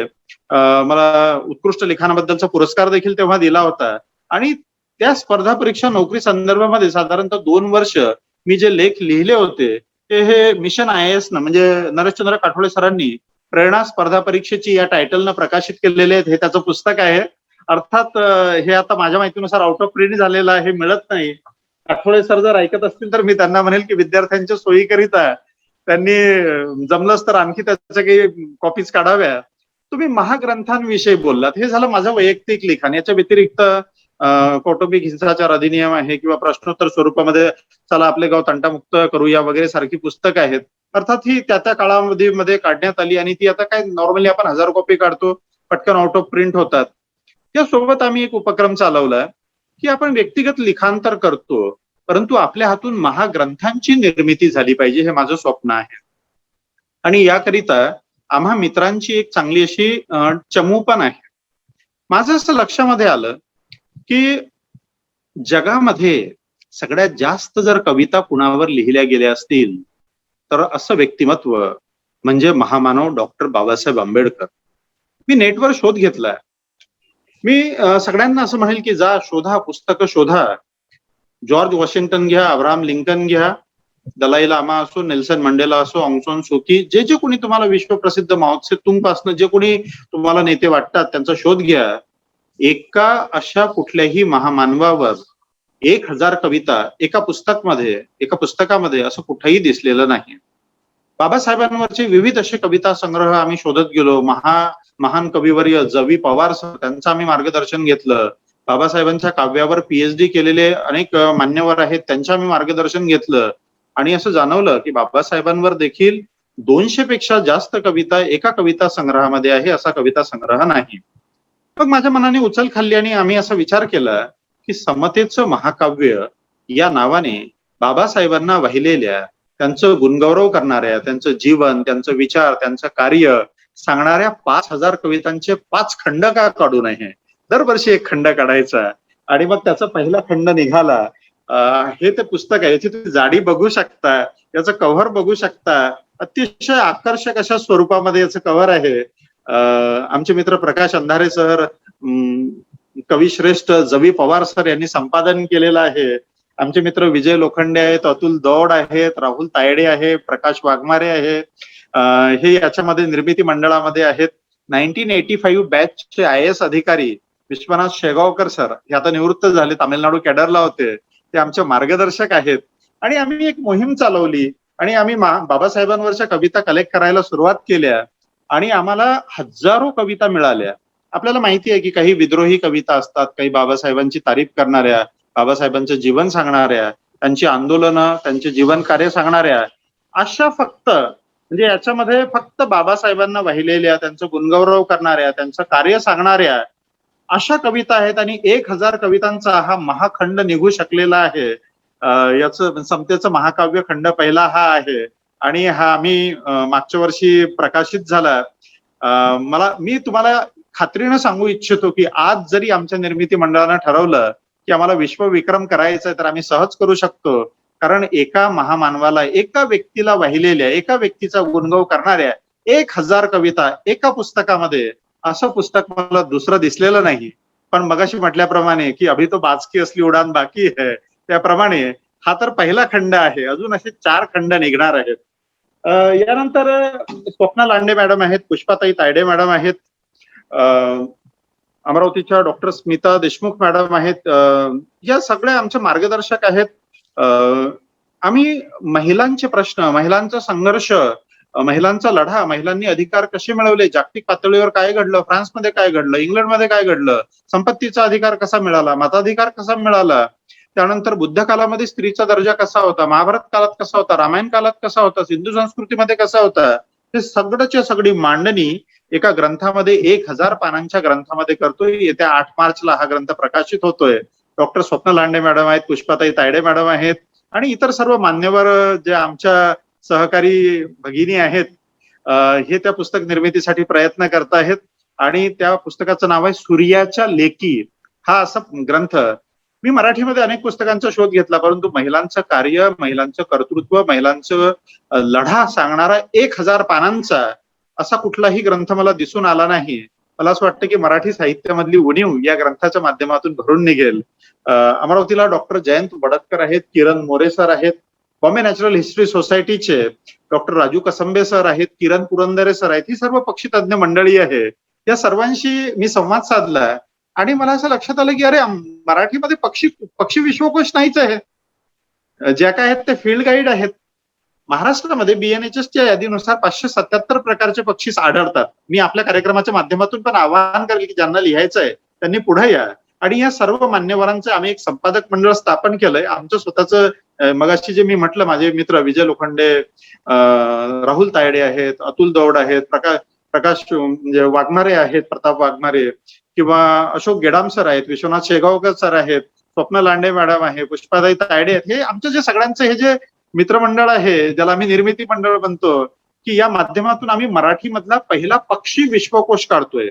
मला उत्कृष्ट लिखाणाबद्दलचा पुरस्कार देखील तेव्हा दिला होता. आणि त्या स्पर्धा परीक्षा नोकरी संदर्भामध्ये साधारणतः 2 वर्ष मी जे लेख लिहिले होते ते हे मिशन IS म्हणजे नरेशचंद्र काठोडे सरांनी प्रेरणा स्पर्धा परीक्षेची या टायटलनं प्रकाशित केलेले आहेत. हे त्याचं पुस्तक आहे. अर्थात हे आता माझ्या माहितीनुसार आउट ऑफ प्रिंट झालेलं आहे, मिळत नाही. काठोडे सर जर ऐकत असतील तर मी त्यांना म्हणेल की विद्यार्थ्यांच्या सोयीकरिता त्यांनी जमलंच तर आणखी त्याच्या काही कॉपीज काढाव्या. तुम्ही महाग्रंथांविषयी बोललात, हे झालं माझं वैयक्तिक लिखाण. याच्या व्यतिरिक्त कौटुंबिक हिंसाचार अधिनियम आहे किंवा प्रश्नोत्तर स्वरूपामध्ये चला आपले गाव तंटामुक्त करूया वगैरे सारखी पुस्तकं आहेत. अर्थात ही त्या काळामध्ये काढण्यात आली आणि ती आता काय नॉर्मली आपण 1000 कॉपी काढतो, पटकन आउट ऑफ प्रिंट होतात. त्यासोबत आम्ही एक उपक्रम चालवला की आपण व्यक्तिगत लिखाण तर करतो, परंतु आपल्या हातून महाग्रंथांची निर्मिती झाली पाहिजे, हे माझं स्वप्न आहे. आणि याकरिता आम्हा मित्रांची एक चांगली अशी चमू पण आहे. माझं असं लक्षामध्ये आलं की जगामध्ये सगळ्यात जास्त जर कविता कुणावर लिहिल्या गेल्या असतील तर असं व्यक्तिमत्व म्हणजे महामानव डॉक्टर बाबासाहेब आंबेडकर. मी नेटवर शोध घेतला. मी सगळ्यांना असं म्हणेल की जा शोधा, पुस्तकं शोधा. जॉर्ज वॉशिंग्टन घ्या, अब्राहम लिंकन घ्या, दलाई लामा असो, नेल्सन मंडेला असो, ऑंग सान सू की, जे कोणी तुम्हाला विश्वप्रसिद्ध माओ त्से तुंग पासनं जे कोणी तुम्हाला नेते वाटतात त्यांचा शोध घ्या. एका अशा कुठल्याही महामानवावर 1000 कविता एका पुस्तकामध्ये असं कुठेही दिसलेलं नाही. बाबासाहेबांवरचे विविध असे कविता संग्रह आम्ही शोधत गेलो. महान कविवर्य जवी पवार सर त्यांचं आम्ही मार्गदर्शन घेतलं. बाबासाहेबांच्या काव्यावर पीएचडी केलेले अनेक मान्यवर आहेत, त्यांचं आम्ही मार्गदर्शन घेतलं. आणि असं जाणवलं की बाबासाहेबांवर देखील 200 पेक्षा जास्त कविता एका कविता संग्रहामध्ये आहे, असा कविता संग्रह नाही. मग माझ्या मनाने उचल खाल्ली आणि आम्ही असा विचार केला की समतेचं महाकाव्य या नावाने बाबासाहेबांना वाहिलेल्या, त्यांचं गुणगौरव करणाऱ्या, त्यांचं जीवन, त्यांचं विचार, त्यांचं कार्य सांगणाऱ्या 5000 कवितांचे 5 खंड का काढू नये. दरवर्षी एक खंड काढायचा आणि मग त्याचा पहिला खंड निघाला. हे ते पुस्तक आहे, याची तुम्ही जाडी बघू शकता, याचं कव्हर बघू शकता. अतिशय आकर्षक अशा स्वरूपामध्ये याचं कव्हर आहे. आमचे मित्र प्रकाश अंधारे सर, कविश्रेष्ठ जवी पवार सर यांनी संपादन केलेलं आहे. आमचे मित्र विजय लोखंडे आहेत, अतुल दौड आहेत, राहुल तायडे आहे, प्रकाश वाघमारे आहे. हे याच्यामध्ये निर्मिती मंडळामध्ये आहेत. 1985 बॅचचे IAS अधिकारी विश्वनाथ शेगावकर सर, हे आता निवृत्त झाले, तामिळनाडू कॅडरला होते, ते आमचे मार्गदर्शक आहेत. आणि आम्ही एक मोहीम चालवली आणि आम्ही बाबासाहेबांवरच्या कविता कलेक्ट करायला सुरुवात केल्या आणि आम्हाला हजारो कविता मिळाल्या. आपल्याला माहिती आहे की काही विद्रोही कविता असतात, काही बाबासाहेबांची तारीफ करणाऱ्या, बाबासाहेबांचं जीवन सांगणाऱ्या, त्यांची आंदोलनं, त्यांचे जीवन कार्य सांगणाऱ्या, अशा फक्त म्हणजे याच्यामध्ये फक्त बाबासाहेबांना वाहिलेल्या, त्यांचं गुणगौरव करणाऱ्या, त्यांचं कार्य सांगणाऱ्या अशा कविता आहेत. आणि 1000 कवितांचा हा महाखंड निघू शकलेला आहे. याचं समतेचं महाकाव्य खंड पहिला हा आहे आणि हा आम्ही मागच्या वर्षी प्रकाशित झाला. मी तुम्हाला खात्रीनं सांगू इच्छितो की आज जरी आमच्या निर्मिती मंडळानं ठरवलं की आम्हाला विश्वविक्रम करायचा आहे तर आम्ही सहज करू शकतो. कारण एका महामानवाला, एका व्यक्तीला वाहिलेल्या, एका व्यक्तीचा गुणगौरव करणाऱ्या 1000 कविता एका पुस्तकामध्ये, असं पुस्तक मला दुसरं दिसलेलं नाही. पण मगाशी म्हटल्याप्रमाणे की अभि तो बाज की असली उडान बाकी है, त्याप्रमाणे हा तर पहिला खंड आहे. अजून असे 4 खंड निघणार आहेत. यानंतर स्वप्ना लांडे मॅडम आहेत, पुष्पाताई तायडे मॅडम आहेत, अमरावतीच्या डॉक्टर स्मिता देशमुख मॅडम आहेत. या सगळ्या आमचे मार्गदर्शक आहेत. आम्ही महिलांचे प्रश्न, महिलांचा संघर्ष, महिलांचा लढा, महिलांनी अधिकार कसे मिळवले, जागतिक पातळीवर काय घडलं, फ्रान्समध्ये काय घडलं, इंग्लंडमध्ये काय घडलं, संपत्तीचा अधिकार कसा मिळाला, मताधिकार कसा मिळाला, त्यानंतर बुद्ध कालामध्ये स्त्रीचा दर्जा कसा होता, महाभारत काळात कसा होता, रामायण काळात कसा होता, सिंधू संस्कृतीमध्ये कसा होता, हे सगळंच्या सगळी मांडणी एका ग्रंथामध्ये 1000 पानांच्या ग्रंथामध्ये करतोय. येत्या 8 मार्चला हा ग्रंथ प्रकाशित होतोय. डॉक्टर स्वप्ना लांडे मॅडम आहेत, पुष्पाताई तायडे मॅडम आहेत आणि इतर सर्व मान्यवर जे आमच्या सहकारी भगिनी आहेत, हे त्या पुस्तक निर्मितीसाठी प्रयत्न करत आहेत. आणि त्या पुस्तकाचं नाव आहे सूर्याच्या लेकी. हा असा ग्रंथ. मी मराठीमध्ये अनेक पुस्तकांचा शोध घेतला, परंतु महिलांचं कार्य, महिलांचं कर्तृत्व, महिलांचं लढा सांगणारा 1000 पानांचा असा कुठलाही ग्रंथ मला दिसून आला नाही. मला असं वाटतं की मराठी साहित्यामधली उणीव या ग्रंथाच्या माध्यमातून भरून निघेल. अमरावतीला डॉक्टर जयंत बडतकर आहेत, किरण मोरे सर आहेत, बॉम्बे नॅचरल हिस्ट्री सोसायटीचे डॉक्टर राजू कसंबे सर आहेत, किरण पुरंदरे सर आहेत. ही सर्व पक्षी तज्ञ मंडळी आहे. या सर्वांशी मी संवाद साधला आणि मला असं लक्षात आलं की अरे, मराठीमध्ये पक्षी विश्वकोश नाहीच आहे. ज्या काय आहेत ते फील्ड गाईड आहेत. महाराष्ट्रामध्ये BNHSच्या यादीनुसार 577 प्रकारचे पक्षी आढळतात. मी आपल्या कार्यक्रमाच्या माध्यमातून पण आवाहन करेल की ज्यांना लिहायचं आहे त्यांनी पुढे या. आणि या सर्व मान्यवरांचं आम्ही एक संपादक मंडळ स्थापन केलंय. आमचं स्वतःचं, मगाशी जे मी म्हटलं, माझे मित्र विजय लोखंडे, राहुल तायडे आहेत, अतुल दौड आहेत, प्रकाश म्हणजे वाघमारे आहेत, प्रताप वाघमारे, किंवा अशोक गेडाम सर आहेत, विश्वनाथ शेगावकर सर आहेत, स्वप्ना लांडे मॅडम आहे, पुष्पाताई तायडे आहेत. हे आमचं जे सगळ्यांचं हे जे मित्रमंडळ आहे, ज्याला आम्ही निर्मिती मंडळ म्हणतो, की या माध्यमातून आम्ही मराठीमधला पहिला पक्षी विश्वकोश काढतोय.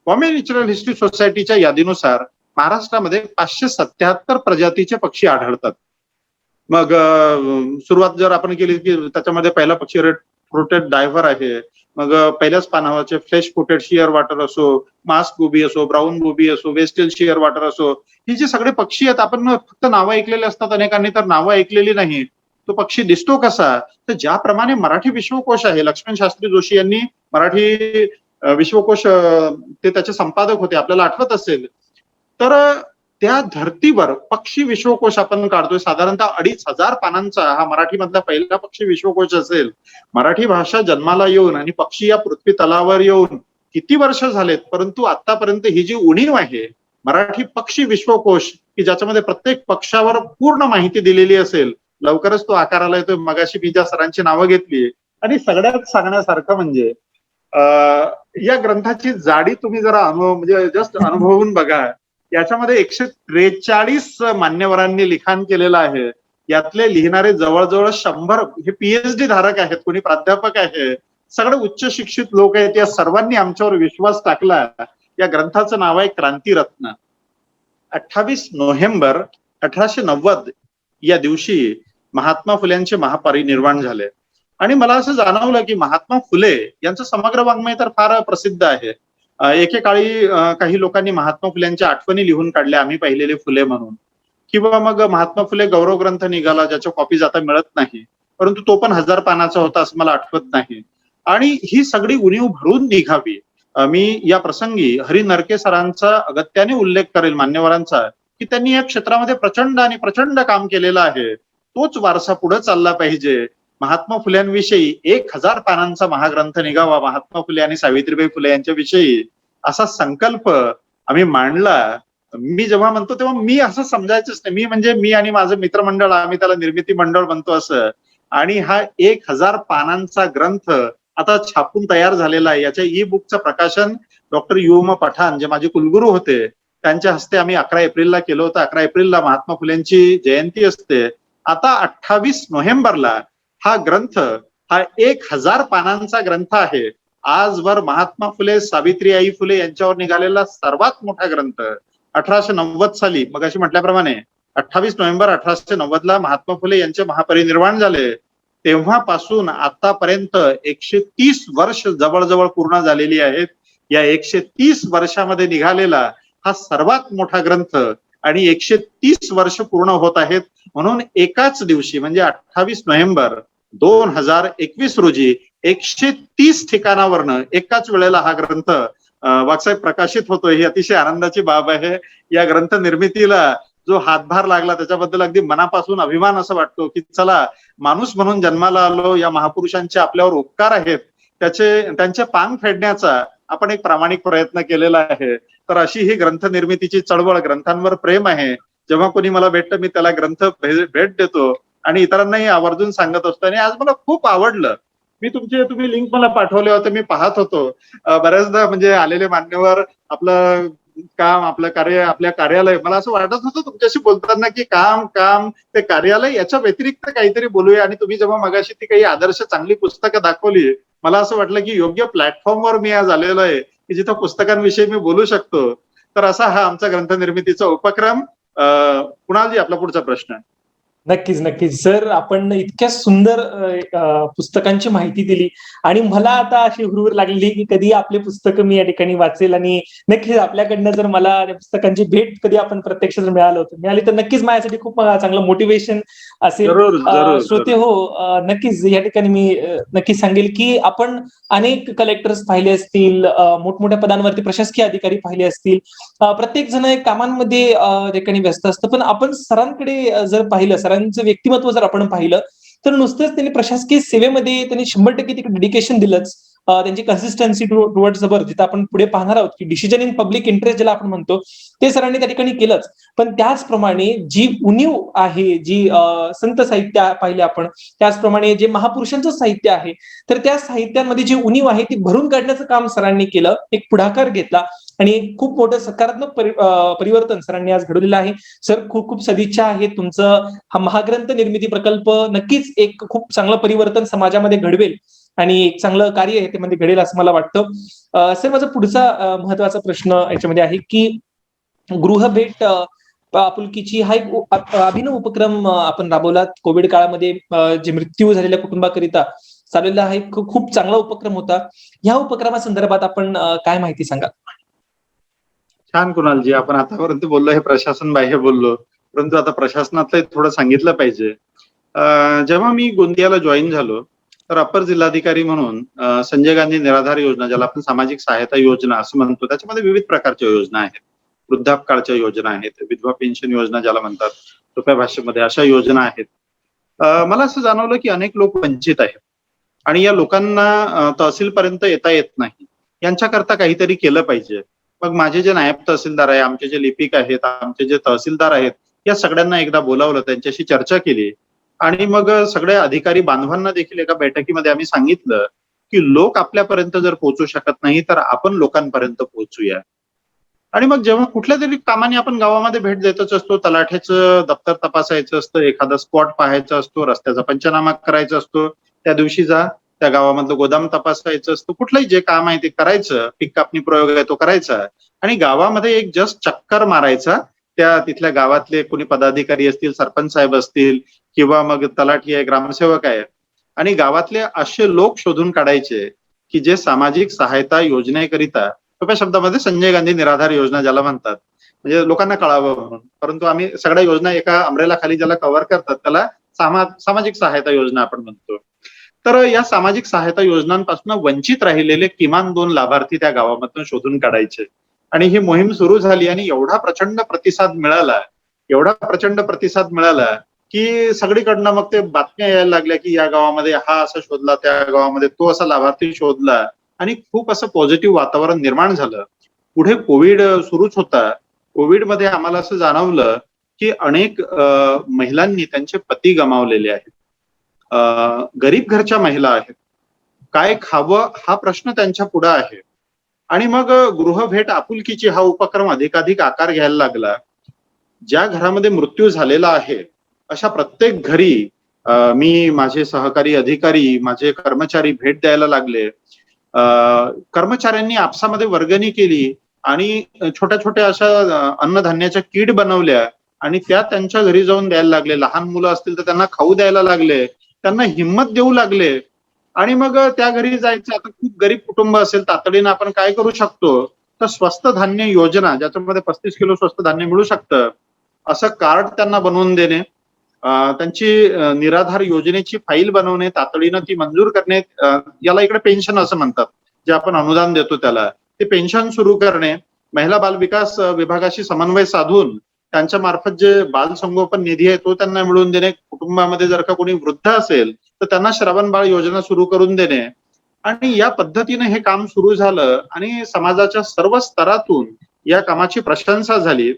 बॉम्बे नॅचरल हिस्ट्री सोसायटीच्या यादीनुसार महाराष्ट्रामध्ये 577 प्रजातीचे पक्षी आढळतात. मग सुरुवात जर आपण केली की त्याच्यामध्ये पहिला पक्षी रेड फ्रुटेड डायव्हर आहे. मग पहिल्याच पानावरचे फ्लेश फुटेड शियर वाटर असो, मास्क बुबी असो, ब्राऊन बुबी असो, वेस्टेल शियर वाटर असो, ही जे सगळे पक्षी आहेत, आपण फक्त नावं ऐकलेले असतात, अनेकांनी तर नावं ऐकलेली नाही. तो पक्षी दिसतो कसा, तर ज्याप्रमाणे मराठी विश्वकोश आहे, लक्ष्मण शास्त्री जोशी यांनी मराठी विश्वकोश, ते त्याचे संपादक होते, आपल्याला आठवत असेल. तर त्या धर्तीवर पक्षी विश्वकोश आपण काढतोय. साधारणतः 2,500 पानांचा हा मराठीमधला पहिला पक्षी विश्वकोश असेल. मराठी भाषा जन्माला येऊन आणि पक्षी या पृथ्वी तलावर येऊन किती वर्ष झालेत, परंतु आतापर्यंत ही जी उणीव आहे मराठी पक्षी विश्वकोश, की ज्याच्यामध्ये प्रत्येक पक्षावर पूर्ण माहिती दिलेली असेल, लवकरच तो आकाराला येतोय. मगाशी मी ज्या सरांची नावं घेतली, आणि सगळ्यात सांगण्यासारखं म्हणजे या ग्रंथाची जाडी तुम्ही जरा म्हणजे जस्ट अनुभवून बघा. याच्यामध्ये 143 मान्यवरांनी लिखाण केलेलं आहे. यातले लिहिणारे जवळजवळ 100 हे पीएचडी धारक आहेत, कोणी प्राध्यापक आहे, सगळे उच्च शिक्षित लोक आहेत. या सर्वांनी आमच्यावर विश्वास टाकला. या ग्रंथाचं नाव आहे क्रांतीरत्न. 28 नोव्हेंबर 1890 या दिवशी महात्मा फुल्यांचे महापरिनिर्वाण झाले. आणि मला असं जाणवलं की महात्मा फुले यांचं समग्र वाङ्मय तर फार प्रसिद्ध आहे. एकेकाळी काही लोकांनी महात्मा फुल्यांच्या आठवणी लिहून काढल्या, आम्ही पाहिलेले फुले म्हणून. किंवा मग महात्मा फुले गौरव ग्रंथ निघाला, ज्याच्या कॉपीज आता मिळत नाही, परंतु तो पण 1000 पानाचा होता असं मला आठवत नाही. आणि ही सगळी उणीव भरून निघावी, मी या प्रसंगी हरी नरके सरांचा अगत्याने उल्लेख करेल, मान्यवरांचा, की त्यांनी या क्षेत्रामध्ये प्रचंड काम केलेलं आहे. तोच वारसा पुढे चालला पाहिजे. महात्मा फुल्यांविषयी 1000 पानांचा महाग्रंथ निघावा, महात्मा फुले आणि सावित्रीबाई फुले यांच्याविषयी, असा संकल्प आम्ही मांडला. मी जेव्हा म्हणतो तेव्हा मी असं समजायचंच नाही, मी म्हणजे मी आणि माझं मित्रमंडळ, आम्ही त्याला निर्मिती मंडळ म्हणतो असं. आणि हा 1000 पानांचा ग्रंथ आता छापून तयार झालेला आहे. याच्या ई बुकचं प्रकाशन डॉक्टर युम पठाण, जे माझे कुलगुरू होते, त्यांच्या हस्ते आम्ही 11 एप्रिलला केलं होतं. 11 एप्रिलला महात्मा फुलेंची जयंती असते. आता 28 नोव्हेंबरला हा ग्रंथ, हा 1000 पानांचा ग्रंथ आहे. आजवर महात्मा फुले, सावित्रीबाई फुले यांच्यावर निघालेला सर्वात मोठा ग्रंथ. 1890 साली मगाशी म्हटल्याप्रमाणे 28 नोव्हेंबर 1890 ला महात्मा फुले यांचे महापरिनिर्वाण झाले. तेव्हापासून आतापर्यंत 130 वर्ष जवळजवळ पूर्ण झालेली आहेत. या 130 वर्षामध्ये निघालेला हा सर्वात मोठा ग्रंथ, आणि 130 वर्ष पूर्ण होत आहेत. म्हणून एकाच दिवशी म्हणजे 28 नोव्हेंबर 2021 रोजी 130 ठिकाणावरनं एकाच वेळेला हा ग्रंथ वाकसाहेब प्रकाशित होतोय. ही अतिशय आनंदाची बाब आहे. या ग्रंथ निर्मितीला जो हातभार लागला त्याच्याबद्दल अगदी मनापासून अभिमान असं वाटतो, की चला, माणूस म्हणून जन्माला आलो, या महापुरुषांचे आपल्यावर उपकार आहेत, त्यांचे पांग फेडण्याचा आपण एक प्रामाणिक प्रयत्न केलेला आहे. तर अशी ही ग्रंथ निर्मितीची चळवळ, ग्रंथांवर प्रेम आहे. जेव्हा कोणी मला भेटतं मी त्याला ग्रंथ भेट देतो आणि इतरांनाही आवर्जून सांगत असतो. आणि आज मला खूप आवडलं, तुम्ही लिंक मला पाठवले होते, मी पाहत होतो. बऱ्याचदा म्हणजे आलेले मान्यवर आपलं काम, आपलं कार्य, आपल्या कार्यालय, मला असं वाटत होतं तुमच्याशी बोलताना की काम ते कार्यालय याच्या व्यतिरिक्त काहीतरी बोलूया. आणि तुम्ही जेव्हा मगाशी ती काही आदर्श चांगली पुस्तकं दाखवली, मला असं वाटलं की योग्य प्लॅटफॉर्मवर मी आज आलेलो आहे की जिथं पुस्तकांविषयी मी बोलू शकतो. तर असा हा आमचा ग्रंथ निर्मितीचा उपक्रम. कुणालजी, आपला पुढचा प्रश्न. नक्कीच सर, आपण इतक्या सुंदर पुस्तकांची माहिती दिली आणि मला आता अशी हुरहुर लागलेली की कधी आपले पुस्तकं मी या ठिकाणी वाचेल. आणि नक्कीच आपल्याकडनं जर मला त्या पुस्तकांची भेट कधी आपण प्रत्यक्ष जर मिळाली तर नक्कीच माझ्यासाठी खूप चांगलं मोटिवेशन असेल. श्रोते हो, नक्कीच या ठिकाणी मी नक्कीच सांगेल की आपण अनेक कलेक्टर्स पाहिले असतील, मोठमोठ्या पदांवरती प्रशासकीय अधिकारी पाहिले असतील. प्रत्येक जण कामांमध्ये ठिकाणी व्यस्त असतं, पण आपण सरांकडे जर पाहिलं, सरांचं व्यक्तिमत्व जर आपण पाहिलं, तर नुसतंच त्यांनी प्रशासकीय सेवेमध्ये त्यांनी 100% तिकडे डेडिकेशन दिलंच. त्यांची कन्सिस्टन्सी टुवर्ड्स वर, जिथं आपण पुढे पाहणार आहोत की डिसिजन इन पब्लिक इंटरेस्ट ज्याला आपण म्हणतो, ते सरांनी त्या ठिकाणी केलंच. पण त्याचप्रमाणे जी उणीव आहे, जी संत साहित्य पाहिले आपण, त्याचप्रमाणे जे महापुरुषांचं साहित्य आहे, तर त्या साहित्यांमध्ये जी उणीव आहे ती भरून काढण्याचं काम सरांनी केलं, एक पुढाकार घेतला आणि खूप मोठं सकारात्मक परिवर्तन सरांनी आज घडवलेलं आहे. सर, खूप खूप सदिच्छा आहे. तुमचं हा महाग्रंथ निर्मिती प्रकल्प नक्कीच एक खूप चांगलं परिवर्तन समाजामध्ये घडवेल आणि एक चांगलं कार्य याच्यामध्ये घडेल असं मला वाटतं. सर, माझा पुढचा महत्वाचा प्रश्न याच्यामध्ये आहे की गृहभेट आपुलकीची हा एक अभिनव उपक्रम आपण राबवला कोविड काळामध्ये. जे मृत्यू झालेल्या कुटुंबाकरिता चाललेला हा एक खूप चांगला उपक्रम होता. ह्या उपक्रमासंदर्भात आपण काय माहिती सांगा? छान कुणालजी, आपण आतापर्यंत बोललो हे प्रशासन बाह्य बोललो, परंतु आता प्रशासनातलं थोडं सांगितलं पाहिजे. जेव्हा मी गोंदियाला जॉईन झालो तर अप्पर जिल्हाधिकारी म्हणून संजय गांधी निराधार योजना, ज्याला आपण सामाजिक सहायता योजना असं म्हणतो, त्याच्यामध्ये विविध प्रकारच्या योजना आहेत. वृद्धापकाळच्या योजना आहेत, विधवा पेन्शन योजना ज्याला म्हणतात सोप्या भाषेमध्ये, अशा योजना आहेत. मला असं जाणवलं की अनेक लोक वंचित आहेत आणि या लोकांना तहसीलपर्यंत येता येत नाही. यांच्याकरता काहीतरी केलं पाहिजे. मग माझे जे नायब तहसीलदार आहे, आमचे जे लिपिक आहेत, आमचे जे तहसीलदार आहेत, या सगळ्यांना एकदा बोलावलं, त्यांच्याशी चर्चा केली आणि मग सगळ्या अधिकारी बांधवांना देखील एका बैठकीमध्ये आम्ही सांगितलं की लोक आपल्यापर्यंत जर पोहोचू शकत नाही तर आपण लोकांपर्यंत पोहोचूया. आणि मग जेव्हा कुठल्या तरी कामाने आपण गावामध्ये भेट देतच असतो, तलाठ्याचं दप्तर तपासायचं असतं, एखादा स्पॉट पाहायचा असतो, रस्त्याचा पंचनामा करायचा असतो, त्या दिवशी जा, त्या गावामधलं गोदाम तपासायचं असतं, कुठलंही जे काम आहे ते करायचं, पीक कापणी प्रयोग आहे तो करायचा आणि गावामध्ये एक जस्ट चक्कर मारायचा. त्या तिथल्या गावातले कोणी पदाधिकारी असतील, सरपंच साहेब असतील किंवा मग तलाठी आहे, ग्रामसेवक आहे आणि गावातले असे लोक शोधून काढायचे की जे सामाजिक सहायता योजनेकरिता, सोप्या शब्दामध्ये संजय गांधी निराधार योजना ज्याला म्हणतात, म्हणजे लोकांना कळावं म्हणून, परंतु आम्ही सगळ्या योजना एका अमरेला खाली ज्याला कव्हर करतात त्याला सामाजिक सहायता योजना आपण म्हणतो. तर या सामाजिक सहायता योजनांपासून वंचित राहिलेले किमान 2 लाभार्थी त्या गावामधून शोधून काढायचे आणि ही मोहीम सुरू झाली आणि एवढा प्रचंड प्रतिसाद मिळाला की सगळीकडनं मग ते बातम्या यायला लागल्या की या गावामध्ये हा असा शोधला, त्या गावामध्ये तो असा लाभार्थी शोधला आणि खूप असं पॉझिटिव्ह वातावरण निर्माण झालं. पुढे कोविड सुरूच होता. कोविडमध्ये आम्हाला असं जाणवलं की अनेक महिलांनी त्यांचे पती गमावलेले आहेत. गरीब घरच्या महिला आहेत. काय खावं हा प्रश्न त्यांच्या पुढे आहे. आणि मग गृहभेट आपुलकीची हा उपक्रम अधिकाधिक आकार घ्यायला लागला. ज्या घरामध्ये मृत्यू झालेला आहे अशा प्रत्येक घरी मी, माझे सहकारी अधिकारी, माझे कर्मचारी भेट द्यायला लागले. कर्मचाऱ्यांनी आपसामध्ये वर्गणी केली आणि छोट्या छोट्या अशा अन्नधान्याच्या किट बनवल्या आणि त्या त्यांच्या घरी जाऊन द्यायला लागले. लहान मुलं असतील तर त्यांना खाऊ द्यायला लागले, त्यांना हिंमत देऊ लागले. आणि मग त्या घरी जायचं, आता खूप गरीब कुटुंब असेल, तातडीनं आपण काय करू शकतो, तर स्वस्त धान्य योजना, ज्याच्यामध्ये 35 किलो स्वस्त धान्य मिळू शकतं, असं कार्ड त्यांना बनवून देणे, त्यांची निराधार योजनेची फाईल बनवणे, तातडीनं ती मंजूर करणे, याला इकडे पेन्शन असं म्हणतात, जे आपण अनुदान देतो त्याला, ते पेन्शन सुरू करणे, महिला बाल विकास विभागाशी समन्वय साधून त्यांच्या मार्फत जे बाल संगोपन निधी आहे तो त्यांना मिळवून देणे, कुटुंबामध्ये जर का कोणी वृद्ध असेल तर त्यांना श्रावण बाळ योजना सुरू करून देणे. आणि या पद्धतीने हे काम सुरू झालं आणि समाजाच्या सर्व स्तरातून या कामाची प्रशंसा झाली.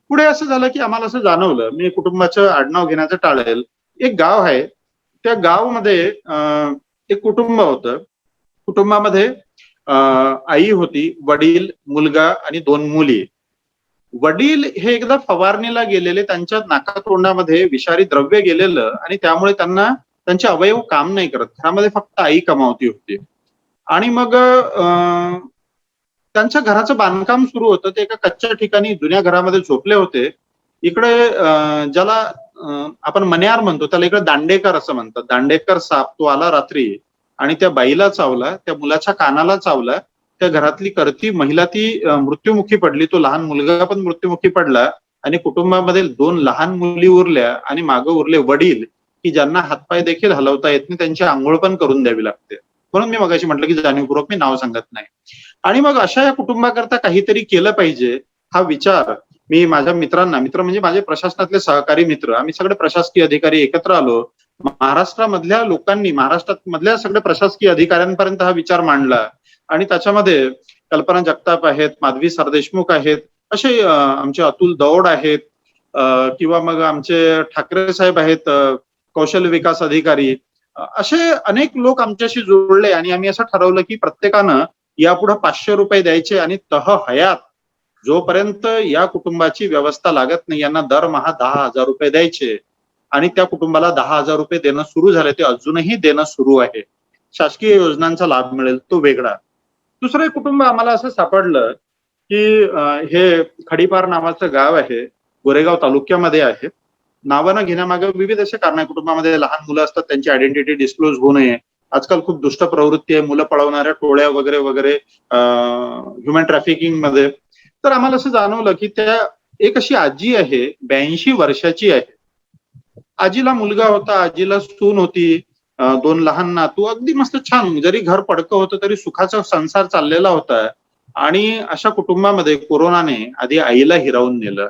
पुढे असं झालं की आम्हाला असं जाणवलं, मी कुटुंबाचं आडनाव घेण्याचं टाळेल, एक गाव आहे, त्या गावामध्ये एक कुटुंब होतं. कुटुंबामध्ये आई होती, वडील, मुलगा आणि 2 मुली. वडील हे एकदा फवारणीला गेलेले, त्यांच्या नाकातोंडामध्ये विषारी द्रव्य गेलेलं आणि त्यामुळे त्यांना त्यांचे अवयव काम नाही करत. घरामध्ये फक्त आई कमावती होती. आणि मग त्यांच्या घराचं बांधकाम सुरू होतं. ते एका कच्च्या ठिकाणी जुन्या घरामध्ये झोपले होते. इकडे ज्याला आपण मण्यार म्हणतो त्याला इकडे दांडेकर असं म्हणतात. दांडेकर साप तो आला रात्री आणि त्या बाईला चावला, त्या मुलाच्या कानाला चावला. त्या घरातली करती महिला ती मृत्युमुखी पडली. तो लहान मुलगा पण मृत्युमुखी पडला आणि कुटुंबामध्ये 2 लहान मुली उरल्या आणि मागे उरले वडील, की ज्यांना हातपाय देखील हलवता येत नाही, त्यांची आंघोळ पण करून द्यावी लागते. म्हणून मी मगाशी म्हटलं की जाणीवपूर्वक मी नाव सांगत नाही. आणि मग अशा या कुटुंबाकरता काहीतरी केलं पाहिजे हा विचार मी माझ्या मित्रांना, मित्र म्हणजे माझे प्रशासनातले सहकारी मित्र, आम्ही सगळे प्रशासकीय अधिकारी एकत्र आलो. महाराष्ट्रामधल्या लोकांनी, महाराष्ट्रामधल्या सगळ्या प्रशासकीय अधिकाऱ्यांपर्यंत हा विचार मांडला आणि त्याच्यामध्ये कल्पना जगताप आहेत, माधवी सरदेशमुख आहेत, असे आमचे अतुल दौड आहेत, किंवा मग आमचे ठाकरे साहेब आहेत, कौशल्य विकास अधिकारी, असे अनेक लोक आमच्याशी जोडले आणि आम्ही असं ठरवलं की प्रत्येकानं यापुढे 500 रुपये द्यायचे आणि तह हयात जोपर्यंत या कुटुंबाची व्यवस्था लागत नाही यांना दरमहा 10,000 रुपये द्यायचे. आणि त्या कुटुंबाला 10,000 रुपये देणं सुरू झाले, ते अजूनही देणं सुरू आहे. शासकीय योजनांचा लाभ मिळेल तो वेगळा. दुसरं एक कुटुंब आम्हाला असं सापडलं की हे खडीपार नावाचं गाव आहे, गोरेगाव तालुक्यामध्ये आहे. नावानं घेण्यामागे विविध असे कारण आहे. कुटुंबामध्ये लहान मुलं असतात, त्यांची आयडेंटिटी डिस्क्लोज होऊ नये. आजकाल खूप दुष्ट प्रवृत्ती आहे, मुलं पळवणाऱ्या टोळ्या वगैरे वगैरे, ह्युमन ट्रॅफिकिंग मध्ये. तर आम्हाला असं जाणवलं की त्या एक अशी आजी आहे, 82 वर्षाची आहे. आजीला मुलगा होता, आजीला सून होती, 2 लहान नातू, अगदी मस्त छान, जरी घर पडकं होतं तरी सुखाचा संसार चाललेला होता. आणि अशा कुटुंबामध्ये कोरोनाने आधी आईला हिरावून नेलं,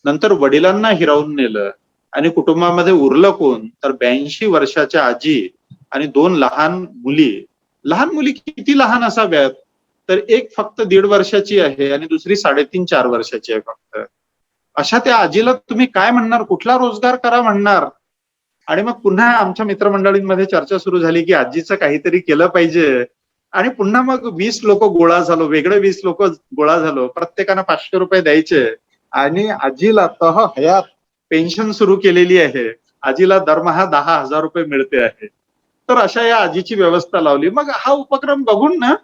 नंतर वडिलांना हिरावून नेलं आणि कुटुंबामध्ये उरलं कोण तर 82 वर्षाच्या आजी आणि 2 लहान मुली. लहान मुली किती लहान असाव्यात? तर एक फक्त 1.5 वर्षाची आहे आणि दुसरी 3.5-4 वर्षाची आहे फक्त. अशा त्या आजीला तुम्ही काय म्हणणार? कुठला रोजगार करा म्हणणार? आणि मग पुन्हा आमच्या मित्रमंडळींमध्ये चर्चा सुरू झाली, की आजीचं काहीतरी केलं पाहिजे. आणि पुन्हा मग 20 लोकं गोळा झालो. वेगळे 20 लोकं गोळा झालो. प्रत्येकानं ₹500 द्यायचे आणि आजीला हयात पेन्शन सुरू केलेली आहे. आजीला दरमहा ₹10,000 मिळते आहे. तर अशा या आजीची व्यवस्था लावली. मग हा उपक्रम बघून ना